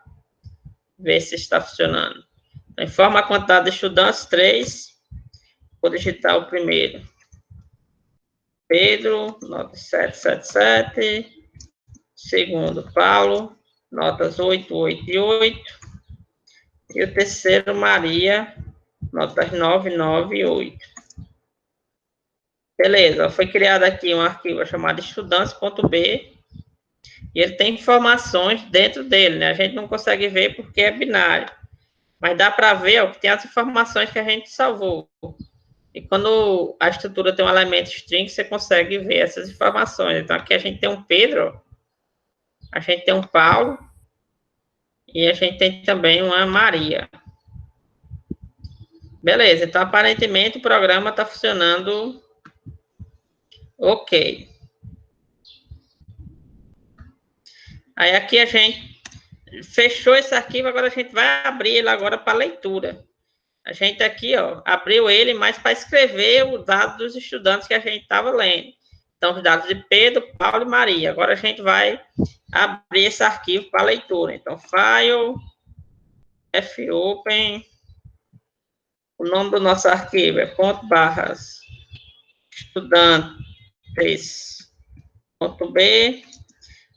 ver se está funcionando. Então, informa a quantidade de estudantes, 3. Vou digitar o primeiro. Pedro, nota 777. Segundo, Paulo, notas 8, 8 e 8. E o terceiro, Maria, notas 9, 9 e 8. Beleza, foi criado aqui um arquivo chamado estudantes.b e ele tem informações dentro dele, né? A gente não consegue ver porque é binário, mas dá para ver, ó, que tem as informações que a gente salvou. E quando a estrutura tem um elemento string, você consegue ver essas informações. Então, aqui a gente tem um Pedro, a gente tem um Paulo e a gente tem também uma Maria. Beleza, então aparentemente o programa está funcionando ok. Aí aqui a gente fechou esse arquivo, agora a gente vai abrir ele agora para leitura. A gente aqui, ó, abriu ele, mas para escrever os dados dos estudantes que a gente estava lendo. Então, os dados de Pedro, Paulo e Maria. Agora a gente vai abrir esse arquivo para leitura. Então, file, fopen, o nome do nosso arquivo é .estudantes.b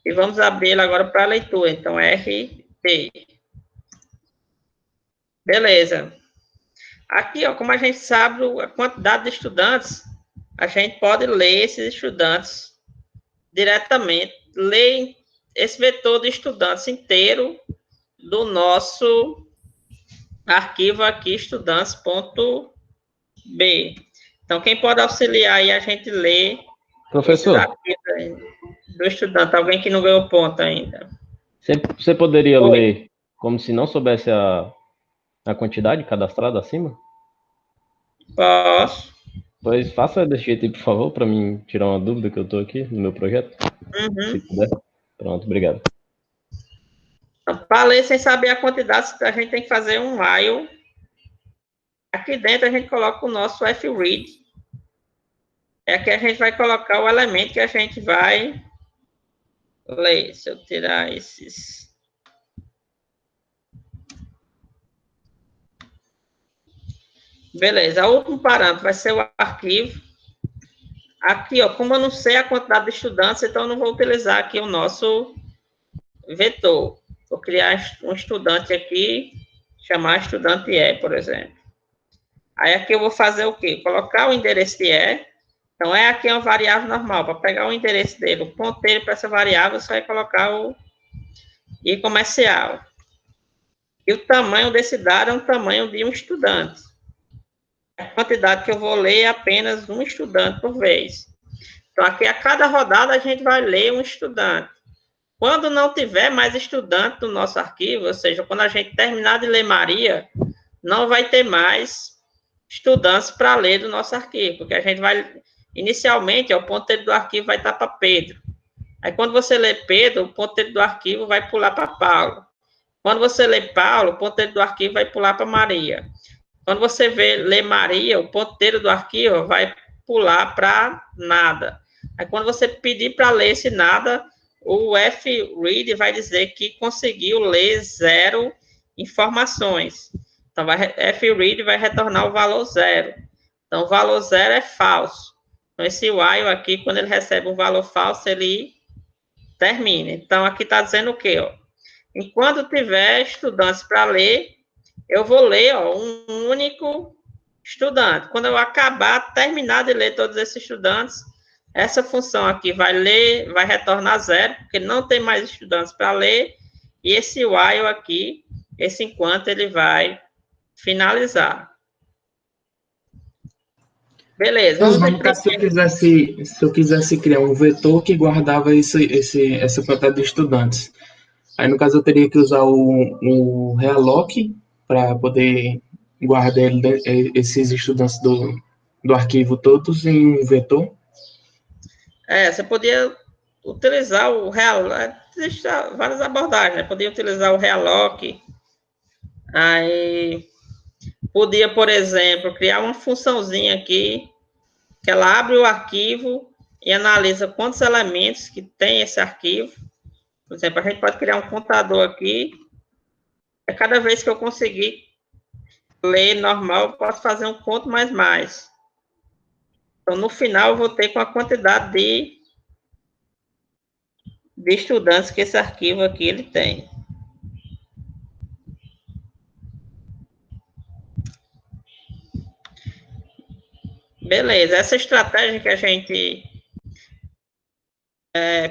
e vamos abrir ele agora para leitura. Então, RT. Beleza. Aqui, ó, como a gente sabe a quantidade de estudantes, a gente pode ler esses estudantes diretamente, ler esse vetor de estudantes inteiro do nosso arquivo aqui, estudantes.b. Então, quem pode auxiliar aí a gente ler Professor, do estudante, alguém que não ganhou ponto ainda. você poderia ler como se não soubesse a quantidade cadastrada acima? Posso. Pois faça desse jeito aí, por favor, para mim tirar uma dúvida que eu estou aqui no meu projeto. Se puder. Pronto, obrigado. Então, para ler sem saber a quantidade, a gente tem que fazer um while. Aqui dentro a gente coloca o nosso fread. É aqui a gente vai colocar o elemento que a gente vai ler. Se eu tirar esses... Beleza, o último parâmetro vai ser o arquivo. aqui, ó, como eu não sei a quantidade de estudantes, então eu não vou utilizar aqui o nosso vetor. Vou criar um estudante aqui, chamar estudante E, por exemplo. Aí aqui eu vou fazer o quê? Colocar o endereço de E. Então, E aqui é uma variável normal. Para pegar o endereço dele, o ponteiro para essa variável, você vai colocar o I comercial. E o tamanho desse dado é um tamanho de um estudante. A quantidade que eu vou ler é apenas um estudante por vez. Então, aqui a cada rodada a gente vai ler um estudante. Quando não tiver mais estudante no nosso arquivo, ou seja, quando a gente terminar de ler Maria, não vai ter mais estudantes para ler do nosso arquivo, porque a gente vai, inicialmente, o ponteiro do arquivo vai estar para Pedro. Aí, quando você lê Pedro, o ponteiro do arquivo vai pular para Paulo. Quando você lê Paulo, o ponteiro do arquivo vai pular para Maria. Quando você lê Maria, o ponteiro do arquivo vai pular para nada. Aí, quando você pedir para ler esse nada, o fread vai dizer que conseguiu ler 0 informações. Então, fread vai retornar o valor 0. Então, o valor 0 é falso. Então, esse while aqui, quando ele recebe um valor falso, ele termina. Então, aqui está dizendo o quê? Ó? Enquanto tiver estudantes para ler, eu vou ler um único estudante. Quando eu terminar de ler todos esses estudantes, essa função aqui vai retornar 0, porque não tem mais estudantes para ler, e esse while aqui, esse enquanto, ele vai finalizar. Beleza. Se eu quisesse criar um vetor que guardava essa quantidade de estudantes, aí no caso eu teria que usar o realloc para poder guardar esses estudantes do arquivo todos em um vetor. Você podia utilizar o realloc, existem várias abordagens, né? Podia utilizar o realloc, aí podia, por exemplo, criar uma funçãozinha aqui, que ela abre o arquivo e analisa quantos elementos que tem esse arquivo. Por exemplo, a gente pode criar um contador aqui, cada vez que eu conseguir ler normal, eu posso fazer um conto mais. Então, no final, eu vou ter com a quantidade de estudantes que esse arquivo aqui ele tem. Beleza, essa estratégia que a gente...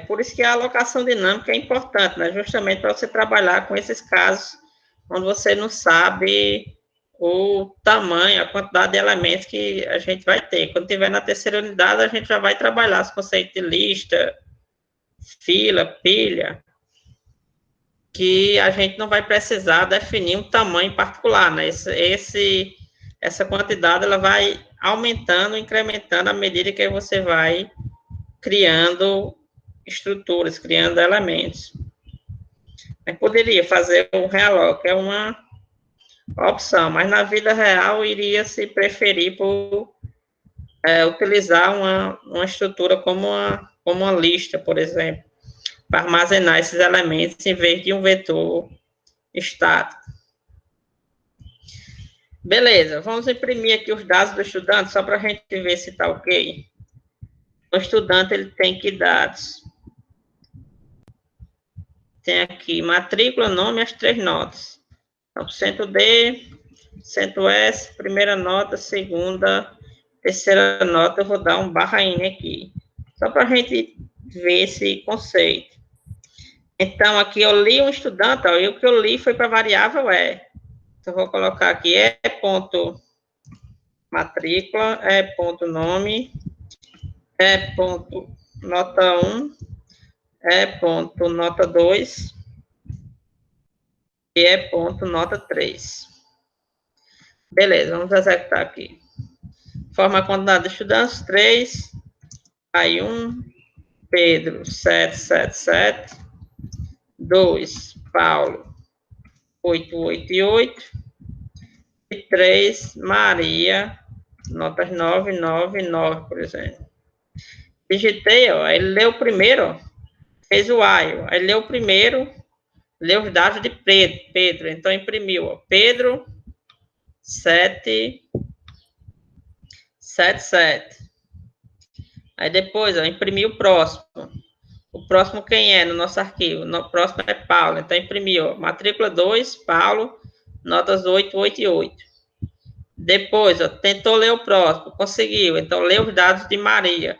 por isso que a alocação dinâmica é importante, né? Justamente para você trabalhar com esses casos onde você não sabe o tamanho, a quantidade de elementos que a gente vai ter. Quando tiver na terceira unidade, a gente já vai trabalhar os conceitos de lista, fila, pilha, que a gente não vai precisar definir um tamanho particular, né? Essa quantidade, ela vai aumentando, incrementando à medida que você vai criando estruturas, criando elementos. Eu poderia fazer o realloc, é uma opção, mas na vida real iria se preferir por utilizar uma estrutura como uma lista, por exemplo, para armazenar esses elementos em vez de um vetor estático. Beleza, vamos imprimir aqui os dados do estudante, só para a gente ver se está ok. O estudante, ele tem que dados? Tem aqui matrícula, nome e as 3 notas. Então, cento D, cento S, primeira nota, segunda, terceira nota, eu vou dar um /N aqui. Só para a gente ver esse conceito. Então, aqui eu li um estudante, ó, e o que eu li foi para a variável E. Então, eu vou colocar aqui E.matrícula, E.nome, E.nota 1, E.nota 2 e E.nota 3. Beleza, vamos executar aqui. Forma a quantidade de estudantes, 3. Aí 1, Pedro, 777. 2, Paulo, 888. E 3, Maria, notas 999, por exemplo. Digitei, ó, ele leu o primeiro, ó, fez o while, aí leu o primeiro, leu os dados de Pedro, então imprimiu, ó, Pedro, 777. Aí depois, ó, imprimir o próximo. O próximo quem é no nosso arquivo? O próximo é Paulo. Então, imprimiu, ó, matrícula 2, Paulo, notas 8, 8 e 8. Depois, ó, tentou ler o próximo, conseguiu. Então, leu os dados de Maria.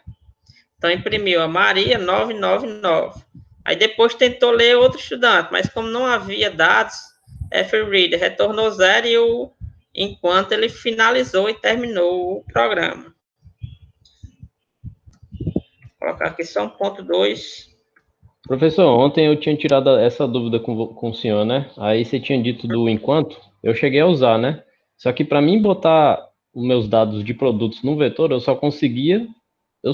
Então, imprimiu a Maria 999. Aí depois tentou ler outro estudante, mas como não havia dados, F-Reader retornou 0 enquanto ele finalizou e terminou o programa. Vou colocar aqui só 1.2. Professor, ontem eu tinha tirado essa dúvida com o senhor, né? Aí você tinha dito do enquanto, eu cheguei a usar, né? Só que para mim botar os meus dados de produtos no vetor, eu só conseguia, eu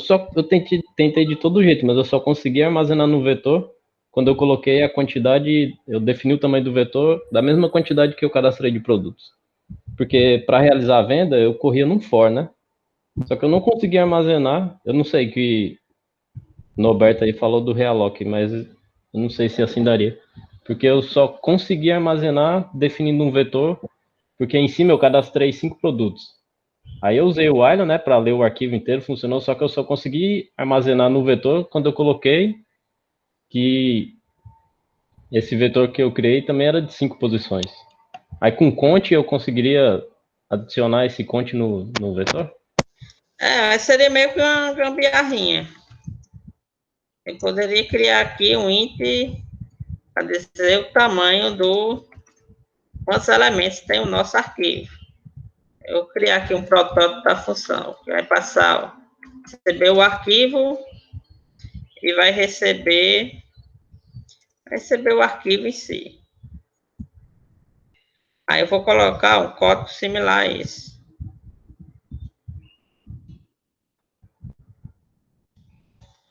tentei de todo jeito, mas eu só conseguia armazenar no vetor quando eu coloquei a quantidade, eu defini o tamanho do vetor da mesma quantidade que eu cadastrei de produtos. Porque para realizar a venda, eu corria num for, né? Só que eu não conseguia armazenar, eu não sei que Norberto aí falou do Realloc, mas eu não sei se assim daria. Porque eu só consegui armazenar definindo um vetor, porque em cima eu cadastrei 5 produtos. Aí eu usei o while, né, para ler o arquivo inteiro, funcionou, só que eu só consegui armazenar no vetor quando eu coloquei que esse vetor que eu criei também era de 5 posições. Aí com conte eu conseguiria adicionar esse conte no vetor? Seria meio que uma gambiarrinha. Eu poderia criar aqui um int para dizer o tamanho quantos elementos tem o nosso arquivo. Eu vou criar aqui um protótipo da função, que vai passar, ó, receber o arquivo e vai receber o arquivo em si. Aí eu vou colocar um código similar a esse.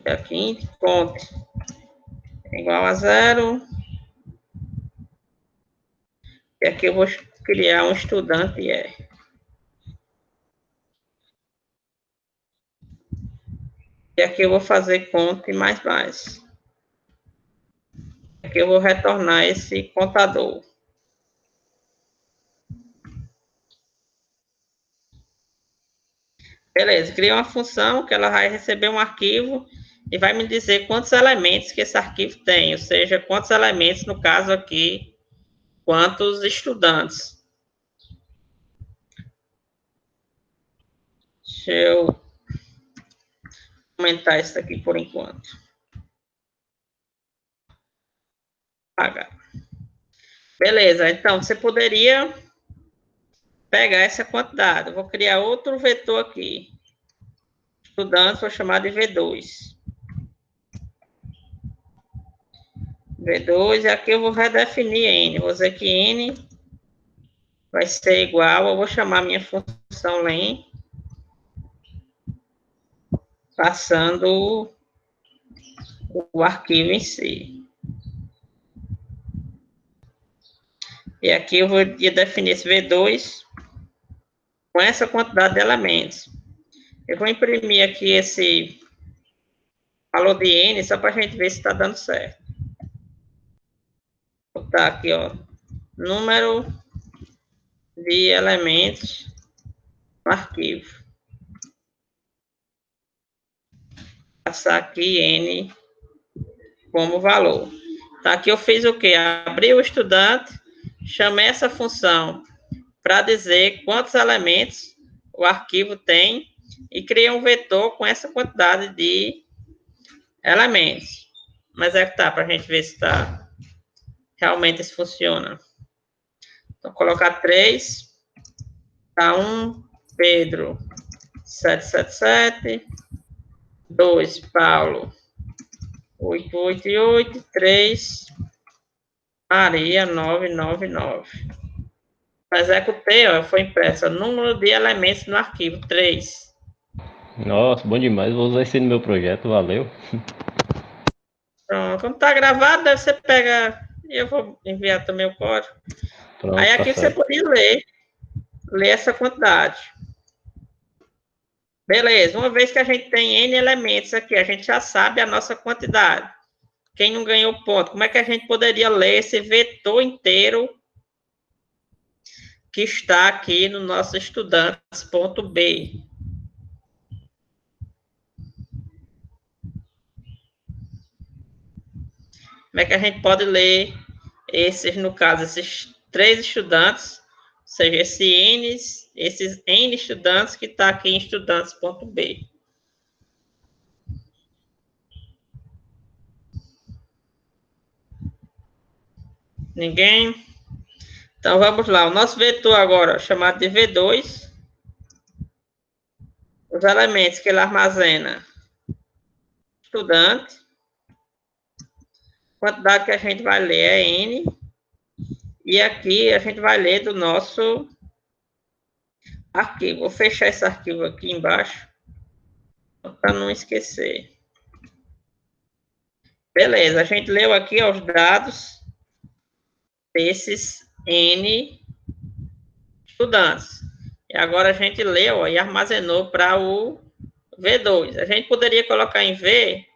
Aqui, conte igual a 0. E aqui eu vou criar um estudante E aqui eu vou fazer conte mais. Aqui eu vou retornar esse contador. Beleza, criei uma função que ela vai receber um arquivo e vai me dizer quantos elementos que esse arquivo tem, ou seja, quantos elementos, no caso aqui, quantos estudantes. Deixa eu aumentar isso aqui por enquanto. Apagar. Beleza, então você poderia pegar essa quantidade. Eu vou criar outro vetor aqui. Estudantes, vou chamar de V2. V2, e aqui eu vou redefinir N. Vou dizer que N vai ser igual, eu vou chamar minha função len, passando o arquivo em si. E aqui eu vou definir esse V2 com essa quantidade de elementos. Eu vou imprimir aqui esse valor de N, só para a gente ver se está dando certo. Vou botar aqui, ó, número de elementos no arquivo. Passar aqui N como valor. Então, aqui eu fiz o quê? Abri o estudante, chamei essa função para dizer quantos elementos o arquivo tem e criei um vetor com essa quantidade de elementos. Mas é que tá, para a gente ver se tá, realmente isso funciona. Então, colocar 3, tá 1, Pedro, 777, 2, Paulo, 888, 3, Maria, 999. Executei, ó, foi impresso o número de elementos no arquivo, 3. Nossa, bom demais. Vou usar isso aí no meu projeto, valeu. Pronto, quando tá gravado, deve você pega e eu vou enviar também o código. Pronto, Aí tá aqui você certo. podia ler essa quantidade. Beleza, uma vez que a gente tem N elementos aqui, a gente já sabe a nossa quantidade. Quem não ganhou ponto, como é que a gente poderia ler esse vetor inteiro que está aqui no nosso estudantes.b? Como é que a gente pode ler esses, no caso, esses 3 estudantes, ou seja, esses N estudantes que está aqui em estudantes.b. Ninguém? Então, vamos lá. O nosso vetor agora, chamado de V2, os elementos que ele armazena: estudante, a quantidade que a gente vai ler é N, e aqui a gente vai ler do nosso arquivo. Vou fechar esse arquivo aqui embaixo, para não esquecer. Beleza, a gente leu aqui os dados desses N estudantes. E agora a gente leu e armazenou para o V2. A gente poderia colocar em V?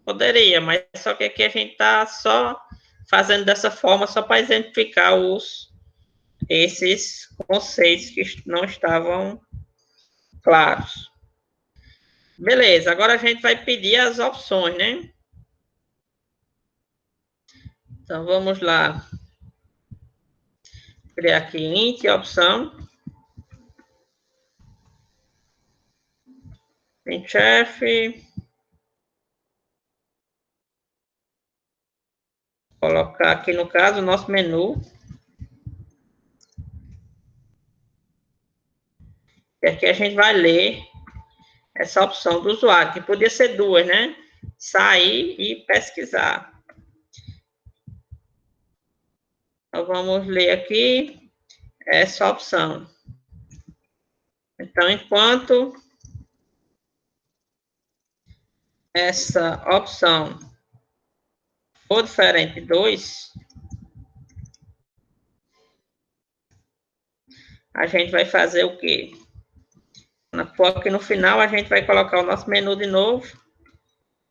Poderia, mas só que aqui a gente está só fazendo dessa forma, só para exemplificar esses conceitos que não estavam claros. Beleza, agora a gente vai pedir as opções, né? Então, vamos lá. Criar aqui int, opção. Printf. Colocar aqui, no caso, o nosso menu. E aqui a gente vai ler essa opção do usuário, que podia ser 2, né? Sair e pesquisar. Então, vamos ler aqui essa opção. Então, enquanto essa opção for diferente de 2, a gente vai fazer o quê? Aqui no final, a gente vai colocar o nosso menu de novo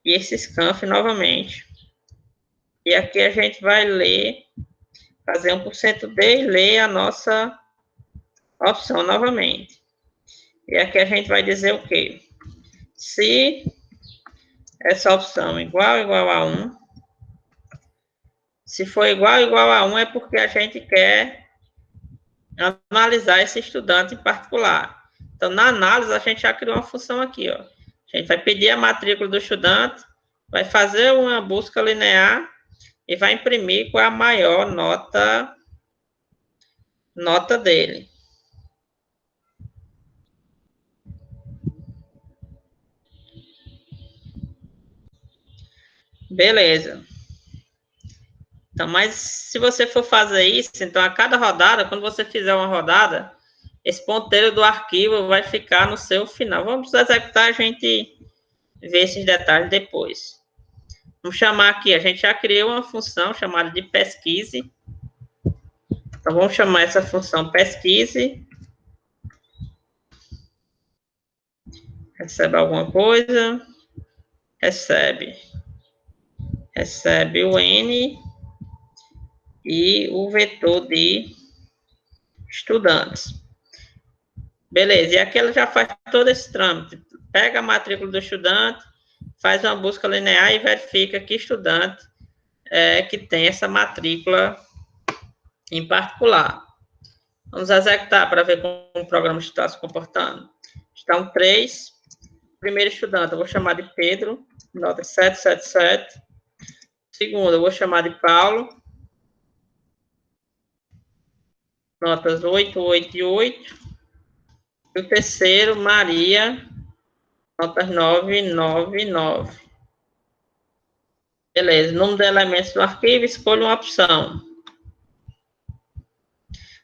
e esse scanf novamente. E aqui a gente vai ler, fazer 1%D e ler a nossa opção novamente. E aqui a gente vai dizer o quê? Se essa opção igual a 1, se for igual a 1 é porque a gente quer analisar esse estudante em particular. Então, na análise, a gente já criou uma função aqui, ó. A gente vai pedir a matrícula do estudante, vai fazer uma busca linear e vai imprimir qual é a maior nota dele. Beleza. Então, mas se você for fazer isso, então a cada rodada, quando você fizer uma rodada, esse ponteiro do arquivo vai ficar no seu final. Vamos executar, a gente vê esses detalhes depois. Vamos chamar aqui, a gente já criou uma função chamada de pesquise. Então, vamos chamar essa função pesquise. Recebe alguma coisa. Recebe o N e o vetor de estudantes. Beleza, e aqui ela já faz todo esse trâmite. Pega a matrícula do estudante, faz uma busca linear e verifica que estudante que tem essa matrícula em particular. Vamos executar para ver como o programa está se comportando. Estão 3. Primeiro estudante, eu vou chamar de Pedro, nota 777. Segundo, eu vou chamar de Paulo, notas 8, 8 e 8. E o terceiro, Maria, notas 9, 9 e 9. Beleza, número de elementos do arquivo, escolha uma opção.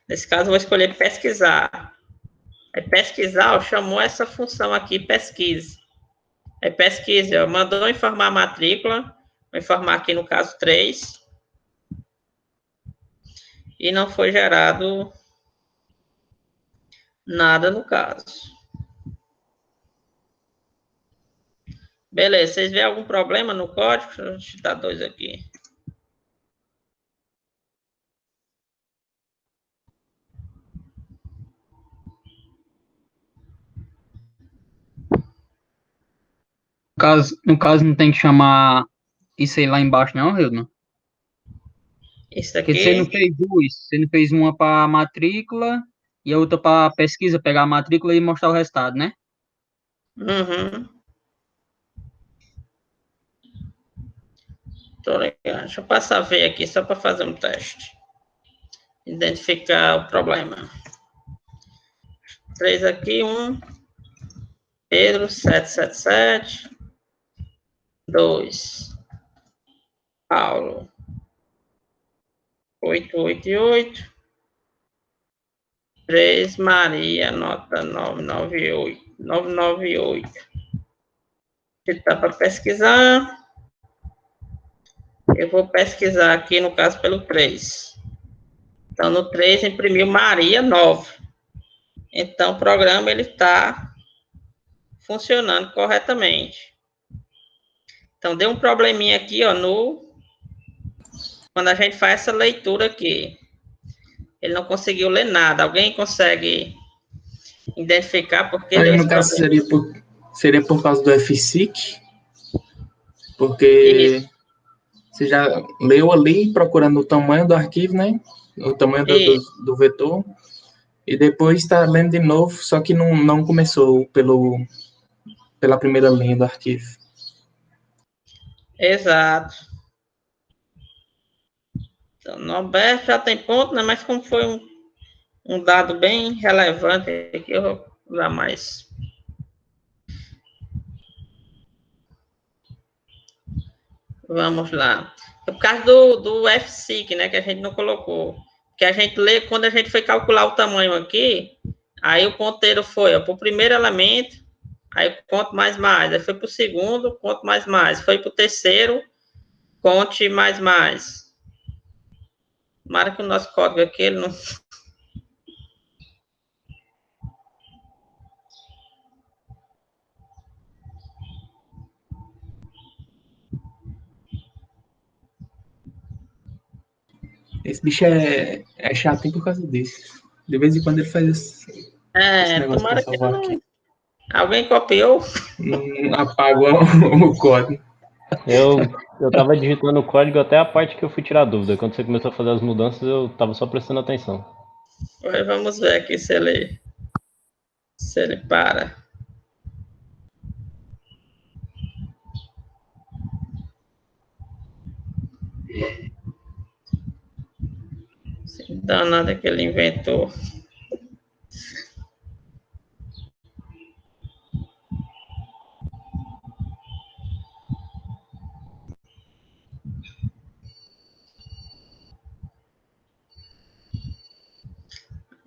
Nesse caso, eu vou escolher pesquisar. Aí, pesquisar, chamou essa função aqui, pesquise. Aí, pesquise, mandou informar a matrícula, vou informar aqui no caso 3. E não foi gerado nada no caso. Beleza, vocês veem algum problema no código? Deixa eu digitar 2 aqui. No caso, não tem que chamar isso aí lá embaixo, não, Hildo? Isso Porque você não aqui, fez duas, você não fez uma para matrícula e a outra para pesquisa, pegar a matrícula e mostrar o resultado, né? uhum, tô ligado. Deixa eu passar a ver aqui, só para fazer um teste. Identificar o problema. 3 aqui, 1, Pedro, 777, 2, Paulo, 888, 3, Maria, nota 998. Se tá para pesquisar, eu vou pesquisar aqui, no caso, pelo 3. Então, no 3, imprimiu Maria 9. Então, o programa ele está funcionando corretamente. Então, deu um probleminha aqui, ó, quando a gente faz essa leitura aqui. Ele não conseguiu ler nada. Alguém consegue identificar por que Aí, deu no esse caso, problema? seria por causa do FSIC, porque Isso, você já leu ali procurando o tamanho do arquivo, né? O tamanho isso, do vetor, e depois está lendo de novo, só que não começou pela primeira linha do arquivo. exato. Então, Norberto já tem ponto, né? Mas como foi um dado bem relevante aqui, eu vou usar mais. Vamos lá. É por causa do FSIC, né? Que a gente não colocou. Que a gente lê, quando a gente foi calcular o tamanho aqui, aí o ponteiro foi para o primeiro elemento, aí conto mais, aí foi para o segundo, conto mais, foi para o terceiro, conte mais. Tomara que o nosso código aqui, ele não... Esse bicho é chato por causa disso. De vez em quando ele faz esse negócio para tomara que salvar aqui. Alguém copiou? Apagou o código. Eu tava digitando o código até a parte que eu fui tirar a dúvida. Quando você começou a fazer as mudanças, eu tava só prestando atenção. Vamos ver aqui se ele para. Danada que ele inventou.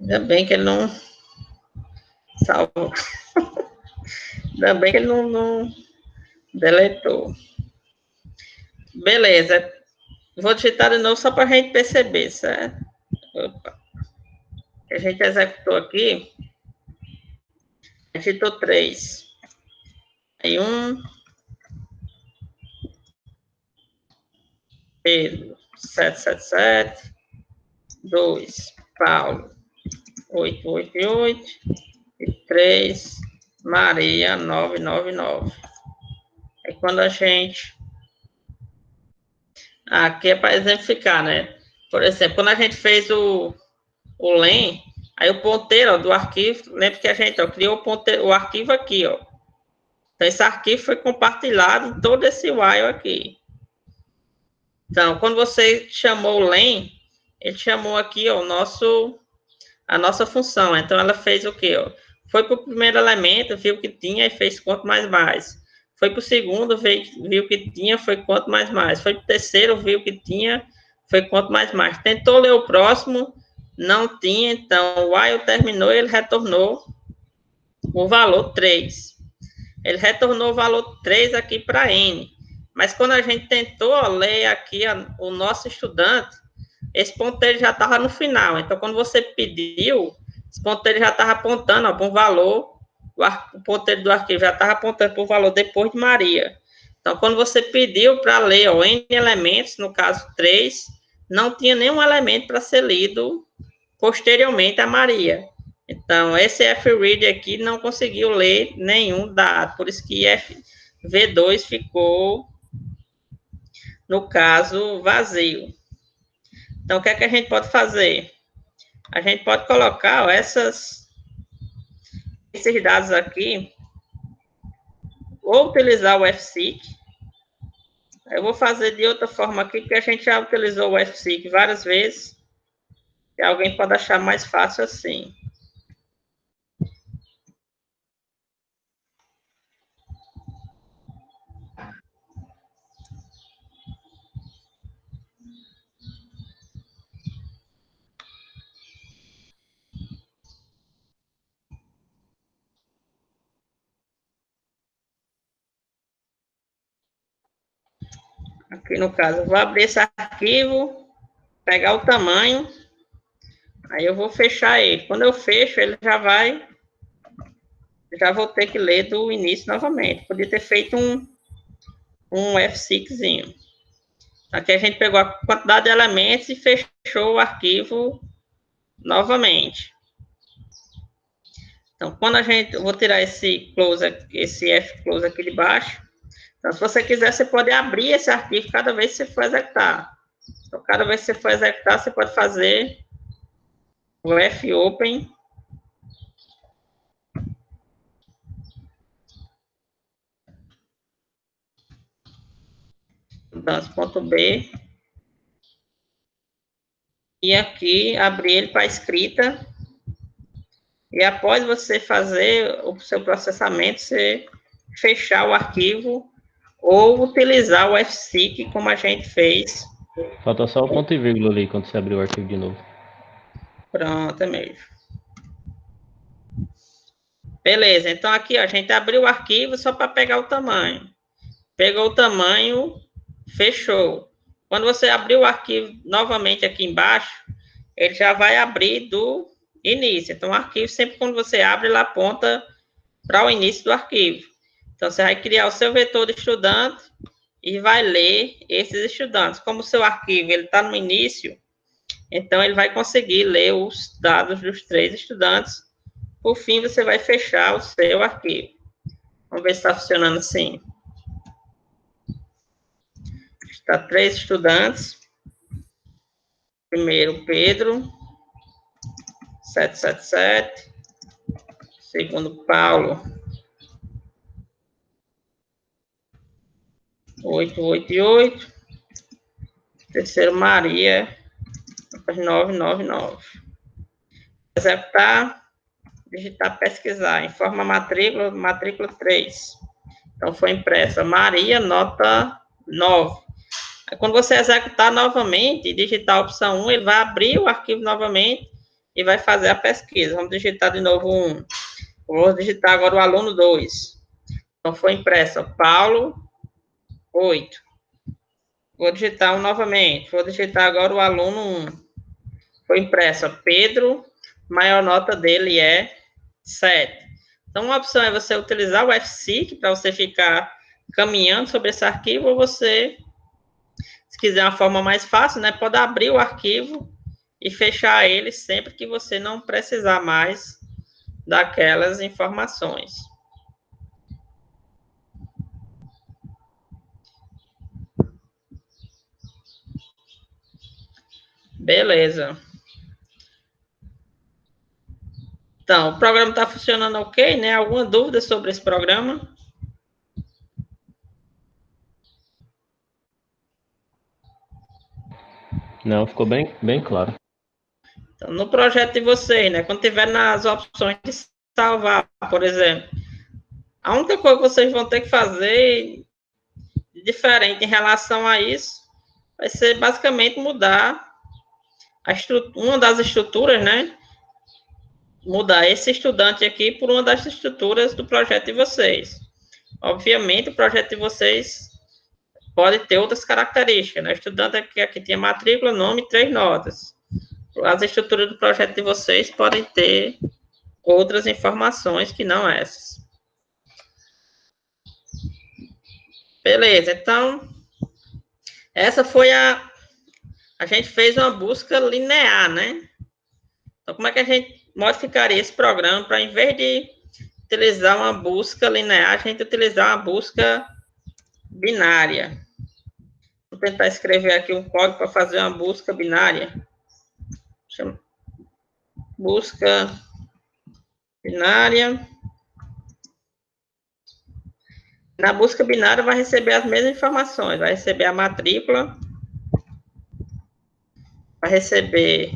Ainda bem que ele não salvou. Ainda bem que ele não deletou. Beleza. Vou digitar de novo só para a gente perceber, certo? Opa. A gente executou aqui. Digitou 3. Aí 1. Pedro, 777. 2. Paulo, 888. E 3. Maria, 999. Aí quando a gente... Aqui é para exemplificar, né? Por exemplo, quando a gente fez o len, aí o ponteiro ó, do arquivo, lembra que a gente criou o arquivo aqui, ó. Então, esse arquivo foi compartilhado em todo esse while aqui. Então, quando você chamou o len, ele chamou aqui, ó, a nossa função. Então, ela fez o quê, ó? Foi para o primeiro elemento, viu que tinha e fez quanto mais. Foi para o segundo, viu que tinha, foi quanto mais. Foi para o terceiro, viu que tinha, foi quanto mais. Tentou ler o próximo, não tinha, então o while terminou e ele retornou o valor 3. Ele retornou o valor 3 aqui para N. Mas quando a gente tentou ler aqui o nosso estudante, esse ponteiro já estava no final. Então, quando você pediu, esse ponteiro já estava apontando para um valor, o ponteiro do arquivo já estava apontando para o valor depois de Maria. Então, quando você pediu para ler ó, N elementos, no caso 3, não tinha nenhum elemento para ser lido posteriormente a Maria. Então, esse FRead aqui não conseguiu ler nenhum dado, por isso que V2 ficou, no caso, vazio. Então, o que é que a gente pode fazer? A gente pode colocar ó, esses dados aqui, ou utilizar o FSIC. Eu vou fazer de outra forma aqui, porque a gente já utilizou o FSIC várias vezes, e alguém pode achar mais fácil assim. Aqui no caso, eu vou abrir esse arquivo, pegar o tamanho, aí eu vou fechar ele. Quando eu fecho, ele já vou ter que ler do início novamente. Podia ter feito um F6zinho. Aqui a gente pegou a quantidade de elementos e fechou o arquivo novamente. Então, quando eu vou tirar esse F close aqui de baixo. Então, se você quiser, você pode abrir esse arquivo cada vez que você for executar. Então, cada vez que você for executar, você pode fazer o fopen. .b. E aqui, abrir ele para escrita. E após você fazer o seu processamento, você fechar o arquivo ou utilizar o FSIC, como a gente fez. Falta só o ponto e vírgula ali, quando você abrir o arquivo de novo. Pronto, é mesmo. Beleza, então aqui ó, a gente abriu o arquivo só para pegar o tamanho. Pegou o tamanho, fechou. Quando você abrir o arquivo novamente aqui embaixo, ele já vai abrir do início. Então, o arquivo, sempre quando você abre, ele aponta para o início do arquivo. Então, você vai criar o seu vetor de estudante e vai ler esses estudantes. Como o seu arquivo está no início, então ele vai conseguir ler os dados dos 3 estudantes. Por fim, você vai fechar o seu arquivo. Vamos ver se está funcionando assim. Está 3 estudantes. Primeiro, Pedro, 777. Segundo, Paulo, 888. Terceiro, Maria, 999. Executar, digitar, pesquisar. Informa matrícula, matrícula 3. Então, foi impressa Maria, nota 9. Aí, quando você executar novamente e digitar a opção 1, ele vai abrir o arquivo novamente e vai fazer a pesquisa. Vamos digitar de novo 1. Vou digitar agora o aluno 2. Então, foi impressa Paulo, 8. Vou digitar 1 novamente. Vou digitar agora o aluno 1. Foi impressa Pedro, maior nota dele é 7. Então, uma opção é você utilizar o FSIC para você ficar caminhando sobre esse arquivo, ou você, se quiser uma forma mais fácil, né, pode abrir o arquivo e fechar ele sempre que você não precisar mais daquelas informações. Beleza. Então, o programa está funcionando ok, né? Alguma dúvida sobre esse programa? Não, ficou bem claro. Então, no projeto de vocês, né? Quando tiver nas opções de salvar, por exemplo, a única coisa que vocês vão ter que fazer diferente em relação a isso vai ser basicamente mudar uma das estruturas, né? Mudar esse estudante aqui por uma das estruturas do projeto de vocês. Obviamente, o projeto de vocês pode ter outras características, né? O estudante aqui tinha matrícula, nome e 3 notas. As estruturas do projeto de vocês podem ter outras informações que não essas. Beleza, então, essa foi a gente fez uma busca linear, né? Então, como é que a gente modificaria esse programa para, em vez de utilizar uma busca linear, a gente utilizar uma busca binária? Vou tentar escrever aqui um código para fazer uma busca binária. Busca binária. Na busca binária vai receber as mesmas informações. Vai receber a matrícula. Vai receber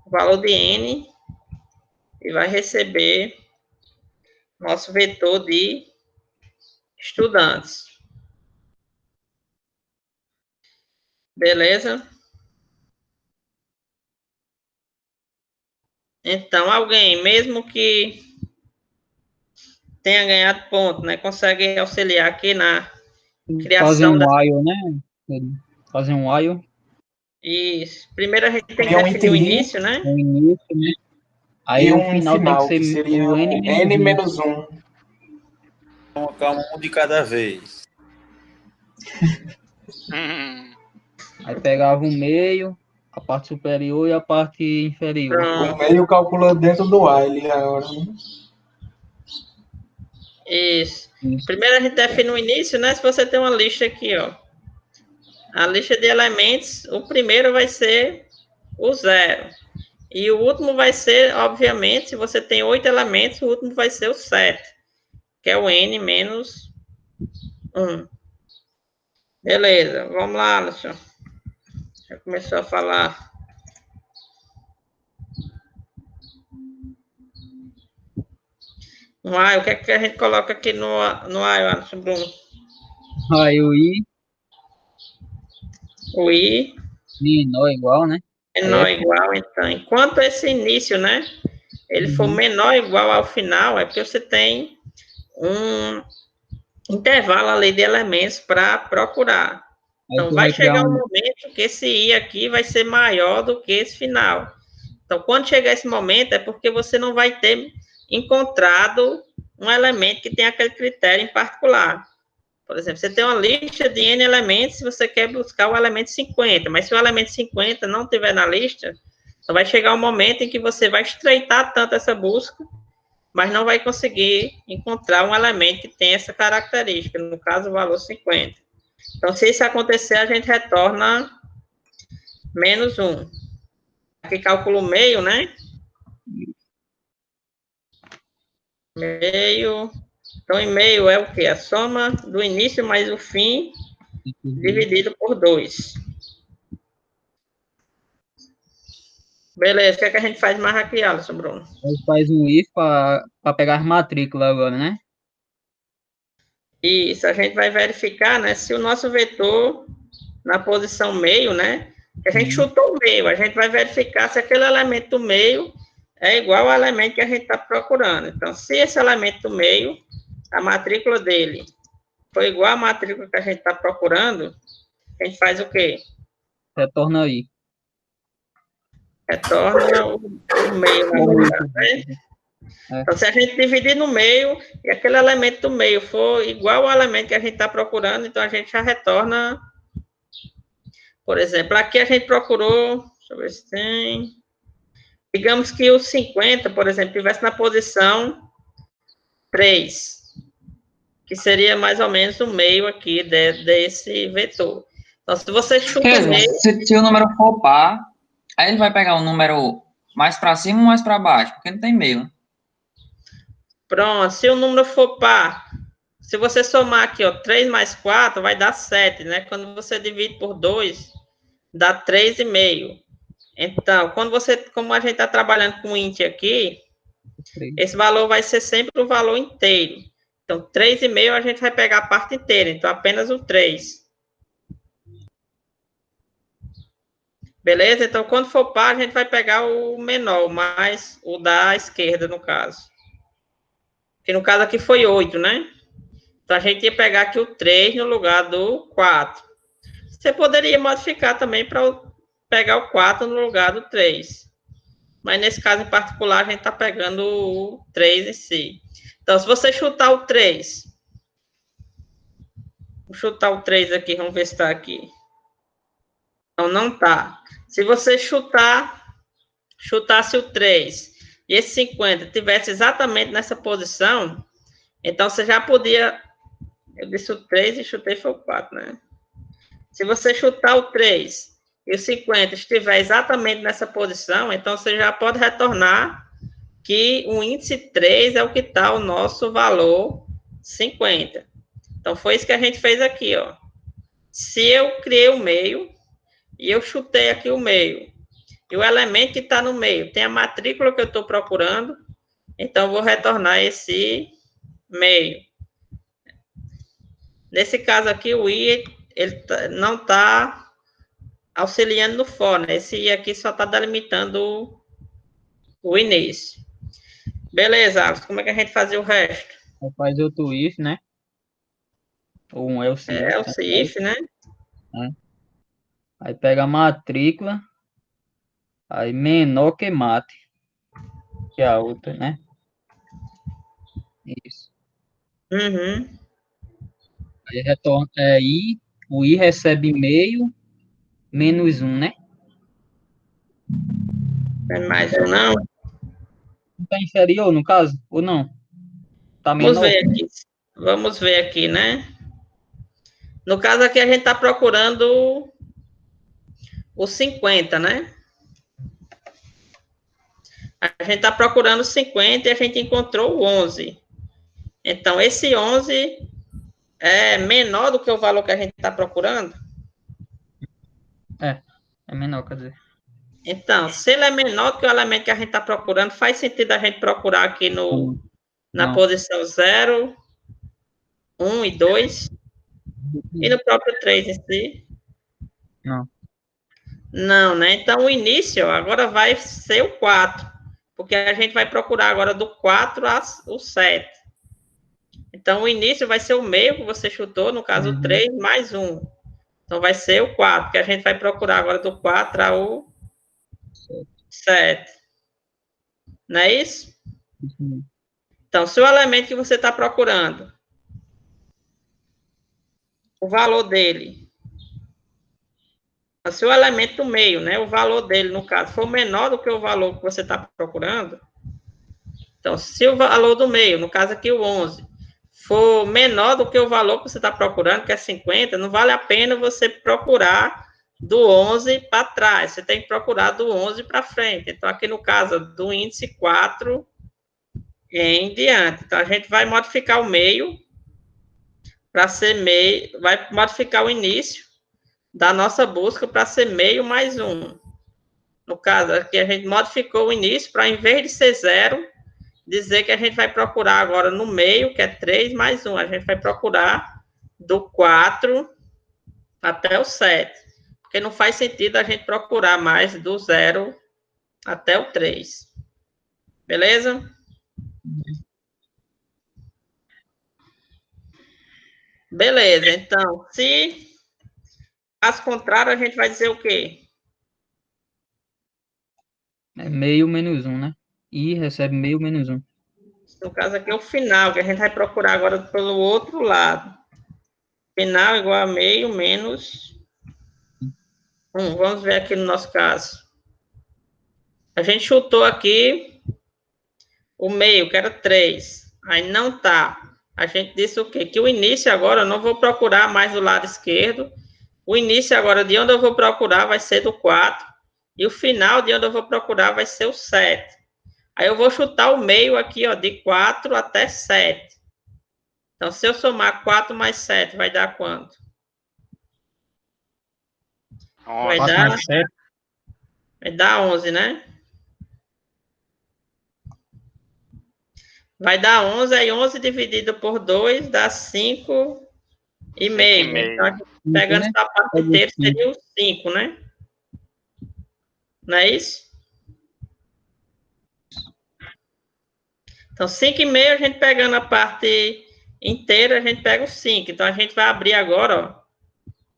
o valor de N. E vai receber nosso vetor de estudantes. Beleza? Então, alguém, mesmo que tenha ganhado ponto, né, consegue auxiliar aqui na criação Fazer um da... while, né? Fazer um while. Isso. Primeiro a gente tem que Criar um definir o iterzinho. início, né? Um início, né? Aí E o um final tem que final, ser que seria o o N N menos menos 1. Calma, um de cada vez. Aí pegava o meio, a parte superior e a parte inferior. O meio calcula dentro do while agora. Né? Isso. Primeiro a gente define o início, né? Se você tem uma lista aqui, ó. A lista de elementos, o primeiro vai ser o 0. E o último vai ser, obviamente, se você tem 8 elementos, o último vai ser o 7, que é o N menos 1. Beleza, vamos lá, Alisson. Já começou a falar. No I, o que é que a gente coloca aqui no I, Alisson Bruno? Aí o I. O I. Menor igual, né? Menor igual, então. Enquanto esse início, né? Ele for menor ou igual ao final, é porque você tem um intervalo ali de elementos para procurar. Então, vai chegar um momento que esse I aqui vai ser maior do que esse final. Então, quando chegar esse momento, é porque você não vai ter encontrado um elemento que tem aquele critério em particular. Por exemplo, você tem uma lista de N elementos, você quer buscar o elemento 50, mas se o elemento 50 não estiver na lista, então vai chegar um momento em que você vai estreitar tanto essa busca, mas não vai conseguir encontrar um elemento que tem essa característica, no caso, o valor 50. Então, se isso acontecer, a gente retorna menos 1. Aqui calcula o meio, né? Meio. Então, em meio é o quê? A soma do início mais o fim, dividido por 2. Beleza, o que é que a gente faz mais aqui, Alisson, Bruno? A gente faz um if para pegar as matrículas agora, né? Isso, a gente vai verificar, né, se o nosso vetor na posição meio, né, que a gente chutou o meio, a gente vai verificar se aquele elemento do meio é igual ao elemento que a gente está procurando. Então, se esse elemento do meio, a matrícula dele foi igual à matrícula que a gente está procurando, a gente faz o quê? Retorna aí. Retorna o meio, na verdade, né? Então, se a gente dividir no meio, e aquele elemento do meio for igual ao elemento que a gente está procurando, então a gente já retorna. Por exemplo, aqui a gente procurou, deixa eu ver se tem. Digamos que o 50, por exemplo, estivesse na posição 3, que seria mais ou menos o meio aqui desse vetor. Então, se você chuta o meio... Se o número for par, aí ele vai pegar o número mais para cima ou mais para baixo, porque não tem meio, né? Pronto, se o número for par, se você somar aqui, ó, 3 mais 4, vai dar 7, né? Quando você divide por 2, dá 3,5. Então, como a gente está trabalhando com int aqui, esse valor vai ser sempre o valor inteiro. Então, 3,5 a gente vai pegar a parte inteira, então apenas o 3. Beleza? Então, quando for par, a gente vai pegar o menor, mais o da esquerda, no caso. Que no caso aqui foi 8, né? Então, a gente ia pegar aqui o 3 no lugar do 4. Você poderia modificar também para pegar o 4 no lugar do 3. Mas, nesse caso em particular, a gente está pegando o 3 em si. Então, se você chutar o 3... Vou chutar o 3 aqui, vamos ver se está aqui. Então, não está. Se você chutasse o 3 e esse 50 tivesse exatamente nessa posição, então você já podia... Eu disse o 3 e chutei foi o 4, né? Se você chutar o 3 e o 50 estiver exatamente nessa posição, então você já pode retornar que o índice 3 é o que está o nosso valor 50. Então, foi isso que a gente fez aqui, ó. Se eu criei o meio e eu chutei aqui o meio, e o elemento que está no meio tem a matrícula que eu estou procurando, então, eu vou retornar esse meio. Nesse caso aqui, o I ele não está auxiliando no for, né? Esse I aqui só está delimitando o início. Beleza, Alex, como é que a gente fazia o resto? Faz outro if, né? Ou um else if. É o if, né? É. Aí pega a matrícula, aí menor que mate, que é a outra, né? Isso. Uhum. Aí retorna, o I recebe meio menos 1, né? É mais um, não? Tá inferior, no caso, ou não? Tá Vamos menor? ver aqui. Vamos ver aqui, né? No caso aqui, a gente está procurando o 50, né? A gente está procurando 50 e a gente encontrou o 11. Então, esse 11 é menor do que o valor que a gente está procurando? É menor, quer dizer. Então, se ele é menor do que o elemento que a gente está procurando, faz sentido a gente procurar aqui na posição 0, 1 e 2, e no próprio 3 em si? Não. Não, né? Então, o início agora vai ser o 4, porque a gente vai procurar agora do 4 ao 7. Então, o início vai ser o meio que você chutou, no caso, o 3 mais 1. Então, vai ser o 4, que a gente vai procurar agora do 4 ao 7. Não é isso? Então, se o elemento que você está procurando, o valor dele, se o elemento do meio, né, o valor dele, no caso, for menor do que o valor que você está procurando, então, se o valor do meio, no caso aqui o 11, for menor do que o valor que você está procurando, que é 50, não vale a pena você procurar do 11 para trás, você tem que procurar do 11 para frente. Então, aqui no caso do índice 4 em diante. Então, a gente vai modificar o meio para ser meio, vai modificar o início da nossa busca para ser meio mais 1. No caso, aqui a gente modificou o início para, em vez de ser 0, dizer que a gente vai procurar agora no meio, que é 3 mais 1. A gente vai procurar do 4 até o 7. Porque não faz sentido a gente procurar mais do 0 até o 3. Beleza? Beleza. Então, se caso contrário, a gente vai dizer o quê? É meio menos 1, né? I recebe meio menos 1. No caso aqui é o final, que a gente vai procurar agora pelo outro lado. Final igual a meio menos 1. Vamos ver aqui no nosso caso. A gente chutou aqui o meio, que era 3. Aí não tá. A gente disse o quê? Que o início agora eu não vou procurar mais do lado esquerdo. O início agora de onde eu vou procurar vai ser do 4. E o final de onde eu vou procurar vai ser o 7. Aí eu vou chutar o meio aqui, ó, de 4 até 7. Então, se eu somar 4 mais 7, vai dar quanto? Vai dar 11, né? Vai dar 11, aí 11 dividido por 2 dá 5,5. Então, a gente pegando essa parte inteira, seria o 5, né? Não é isso? Então, 5,5, a gente pegando a parte inteira, a gente pega o 5. Então, a gente vai abrir agora, ó,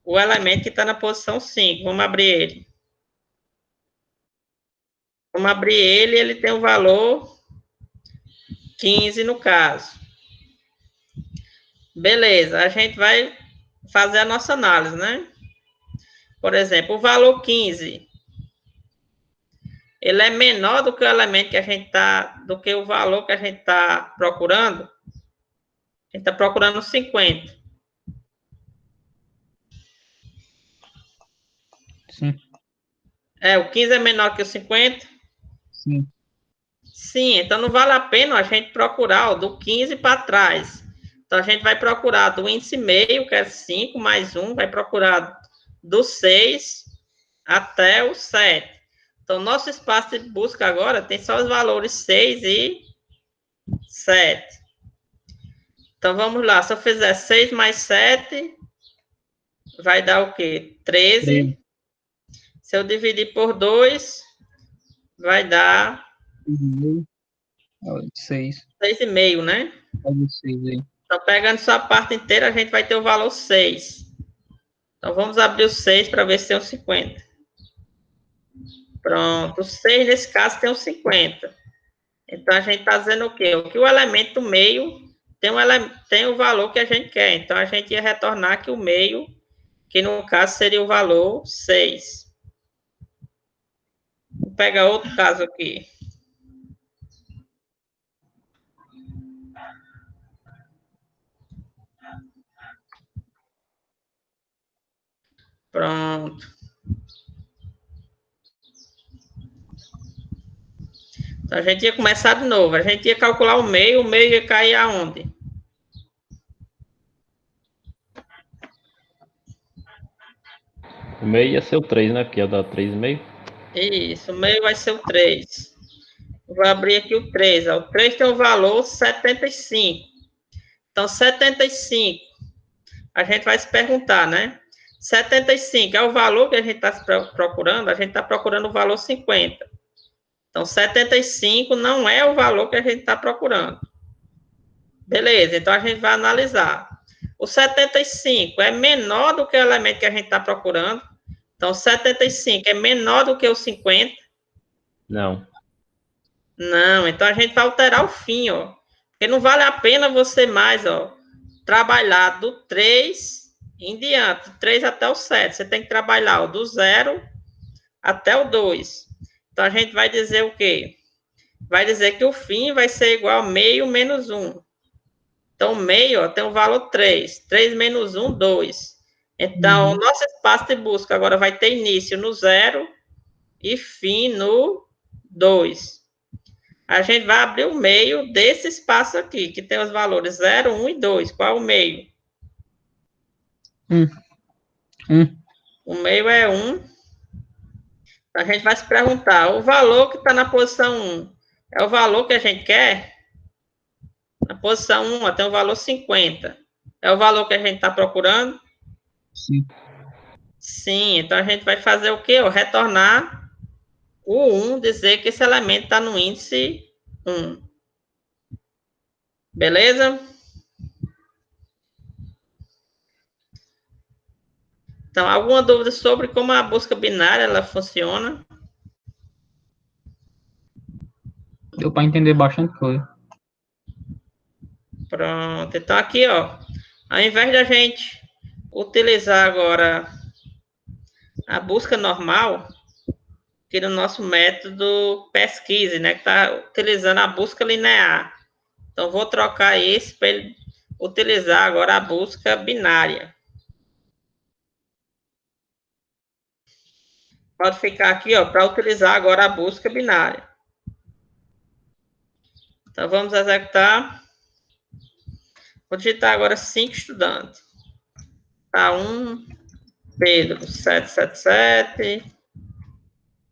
o elemento que está na posição 5. Vamos abrir ele. Vamos abrir ele, ele tem o valor 15 no caso. Beleza, a gente vai fazer a nossa análise, né? Por exemplo, o valor 15, ele é menor do que o elemento que a gente está, do que o valor que a gente está procurando. A gente está procurando 50. Sim. O 15 é menor que o 50? Sim. Sim, então não vale a pena a gente procurar do 15 para trás. Então, a gente vai procurar do índice meio, que é 5, mais 1, vai procurar do 6 até o 7. Então, nosso espaço de busca agora tem só os valores 6 e 7. Então, vamos lá. Se eu fizer 6 mais 7, vai dar o quê? 13. Se eu dividir por 2, vai dar 6. 6,5, né? 6 aí. Então, pegando só a parte inteira, a gente vai ter o valor 6. Então, vamos abrir o 6 para ver se tem o 50. Pronto. O 6, nesse caso, tem o 50. Então, a gente está dizendo o quê? Que o elemento meio tem o valor que a gente quer. Então, a gente ia retornar que o meio, que no caso seria o valor 6. Vou pegar outro caso aqui. Pronto. Então, a gente ia começar de novo. A gente ia calcular o meio ia cair aonde? O meio ia ser o 3, né? Porque ia dar 3,5. Isso, o meio vai ser o 3. Vou abrir aqui o 3. O 3 tem o valor 75. Então, 75. A gente vai se perguntar, né? 75 é o valor que a gente está procurando? A gente está procurando o valor 50. Então, 75 não é o valor que a gente está procurando. Beleza, então a gente vai analisar. O 75 é menor do que o elemento que a gente está procurando. Então, 75 é menor do que o 50? Não. Não, então a gente vai alterar o fim, ó. Porque não vale a pena você mais, ó, trabalhar do 3 em diante, 3 até o 7. Você tem que trabalhar ó, do 0 até o 2. Então, a gente vai dizer o quê? Vai dizer que o fim vai ser igual a meio menos 1. Então, meio ó, tem o valor 3. 3 menos 1, 2. Então, o nosso espaço de busca agora vai ter início no 0 e fim no 2. A gente vai abrir o meio desse espaço aqui, que tem os valores 0, 1 e 2. Qual é o meio? 1. O meio é 1. A gente vai se perguntar, o valor que está na posição 1 é o valor que a gente quer? Na posição 1 tem o valor 50. É o valor que a gente está procurando? Sim. Sim, então a gente vai fazer o quê? Retornar o 1, dizer que esse elemento está no índice 1. Beleza? Então, alguma dúvida sobre como a busca binária ela funciona? Deu para entender bastante coisa. Pronto. Então, aqui, ó, ao invés de a gente utilizar agora a busca normal, que no nosso método pesquise, né, que está utilizando a busca linear. Então, vou trocar esse para ele utilizar agora a busca binária. Pode ficar aqui, ó, para utilizar agora a busca binária. Então, vamos executar. Vou digitar agora 5 estudantes. Tá, 1, Pedro, 777.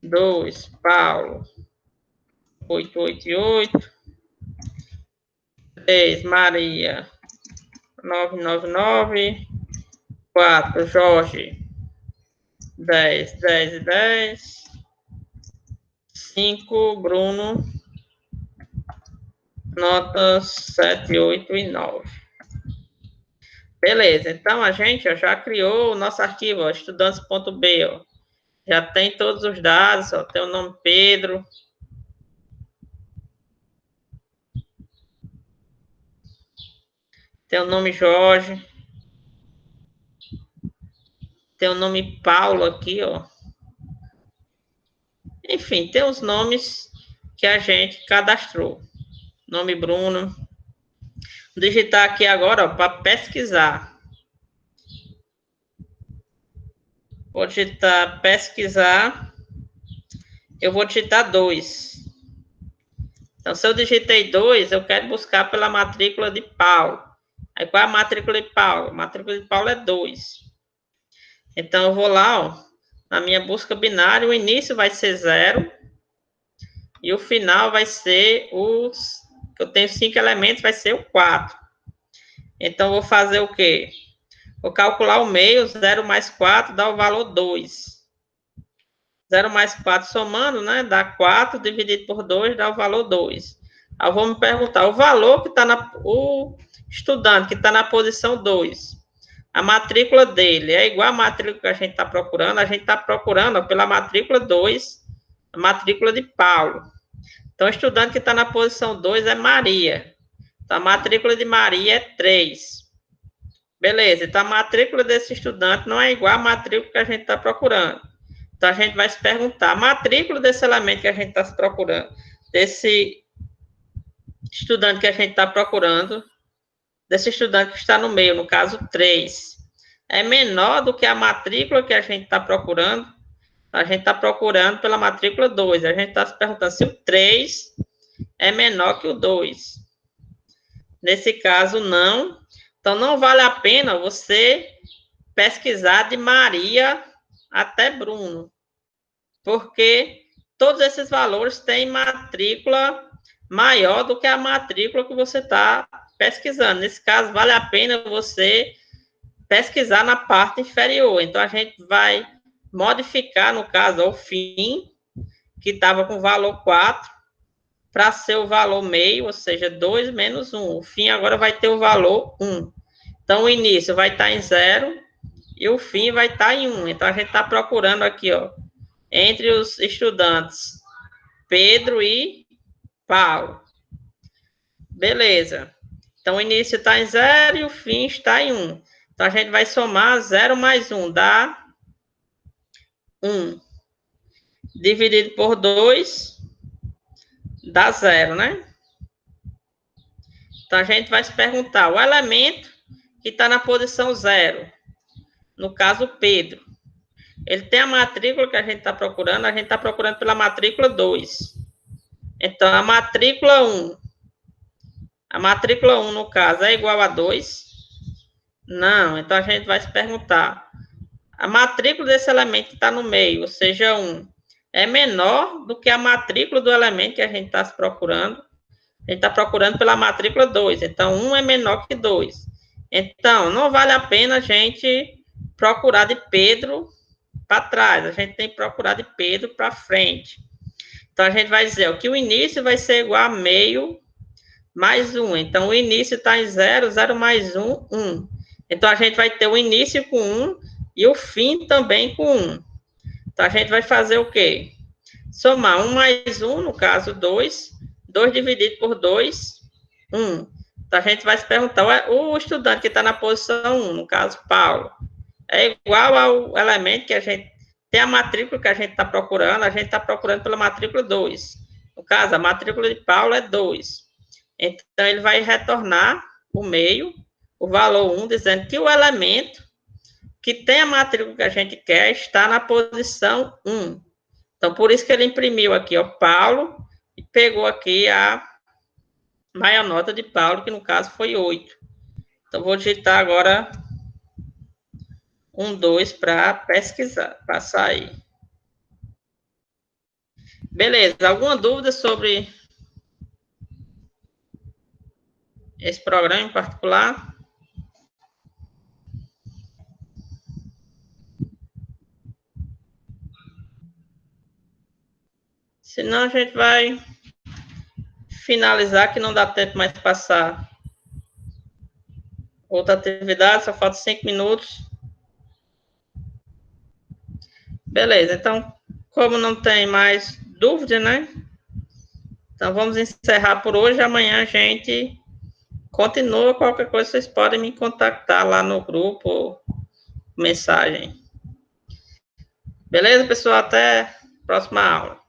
2, Paulo, 888. 3, Maria, 999. 4, Jorge, 10, 10 e 10. 5, Bruno, notas 7, 8 e 9. Beleza, então a gente ó, já criou o nosso arquivo, ó, estudantes.b, ó. Já tem todos os dados, ó, tem o nome Pedro. Tem o nome Jorge. Tem o nome Paulo aqui, ó. Enfim, tem os nomes que a gente cadastrou. Nome Bruno. Vou digitar aqui agora, ó, para pesquisar. Vou digitar pesquisar. Eu vou digitar 2. Então, se eu digitei 2, eu quero buscar pela matrícula de Paulo. Aí, qual é a matrícula de Paulo? A matrícula de Paulo é 2. Então, eu vou lá, ó, na minha busca binária, o início vai ser 0. E o final vai ser os... Eu tenho 5 elementos, vai ser o 4. Então, eu vou fazer o quê? Vou calcular o meio, 0 mais 4 dá o valor 2. 0 mais 4 somando, né? Dá 4 dividido por 2 dá o valor 2. Aí eu vou me perguntar, o valor que está na... O estudante que está na posição 2, a matrícula dele é igual à matrícula que a gente está procurando? A gente está procurando, ó, pela matrícula 2, a matrícula de Paulo. Então, o estudante que está na posição 2 é Maria. Então, a matrícula de Maria é 3. Beleza, então a matrícula desse estudante não é igual à matrícula que a gente está procurando. Então, a gente vai se perguntar, a matrícula desse elemento que a gente está procurando, desse estudante que a gente está procurando, desse estudante que está no meio, no caso 3, é menor do que a matrícula que a gente está procurando? A gente está procurando pela matrícula 2. A gente está se perguntando se o 3 é menor que o 2. Nesse caso, não. Então, não vale a pena você pesquisar de Maria até Bruno, porque todos esses valores têm matrícula maior do que a matrícula que você está pesquisando. Nesse caso, vale a pena você pesquisar na parte inferior. Então, a gente vai modificar, no caso, o fim, que estava com valor 4, para ser o valor meio, ou seja, 2 menos 1. O fim agora vai ter o valor 1. Então, o início vai estar em 0 e o fim vai estar em 1. Então, a gente está procurando aqui, ó, entre os estudantes Pedro e Paulo. Beleza. Então, o início está em 0 e o fim está em 1. Então, a gente vai somar 0 mais 1, dá 1. Dividido por 2, dá 0, né? Então, a gente vai se perguntar, o elemento que está na posição 0, no caso, Pedro, ele tem a matrícula que a gente está procurando pela matrícula 2. Então, a matrícula 1, no caso, é igual a 2? Não, então a gente vai se perguntar, a matrícula desse elemento que está no meio, ou seja, 1, é menor do que a matrícula do elemento que a gente está procurando? A gente está procurando pela matrícula 2, então 1 é menor que 2. Então, não vale a pena a gente procurar de Pedro para trás, a gente tem que procurar de Pedro para frente. Então, a gente vai dizer ó, que o início vai ser igual a meio mais 1. Então, o início está em 0, 0 mais 1, 1. Então, a gente vai ter o início com 1 e o fim também com 1. Então, a gente vai fazer o quê? Somar 1 mais 1, no caso 2. 2 dividido por 2, 1. Então, a gente vai se perguntar, o estudante que está na posição 1, no caso Paulo, é igual ao elemento que a gente tem a matrícula que a gente está procurando, a gente está procurando pela matrícula 2. No caso, a matrícula de Paulo é 2. Então, ele vai retornar o meio, o valor 1, dizendo que o elemento que tem a matrícula que a gente quer está na posição 1. Então, por isso que ele imprimiu aqui, ó, Paulo, e pegou aqui a maior nota de Paulo, que no caso foi 8. Então, vou digitar agora 1, 2 para pesquisar, para sair. Beleza, alguma dúvida sobre esse programa em particular? Senão a gente vai finalizar, que não dá tempo mais de passar outra atividade, só falta 5 minutos. Beleza, então, como não tem mais dúvida, né? Então, vamos encerrar por hoje. Amanhã a gente continua. Qualquer coisa, vocês podem me contactar lá no grupo, mensagem. Beleza, pessoal? Até a próxima aula.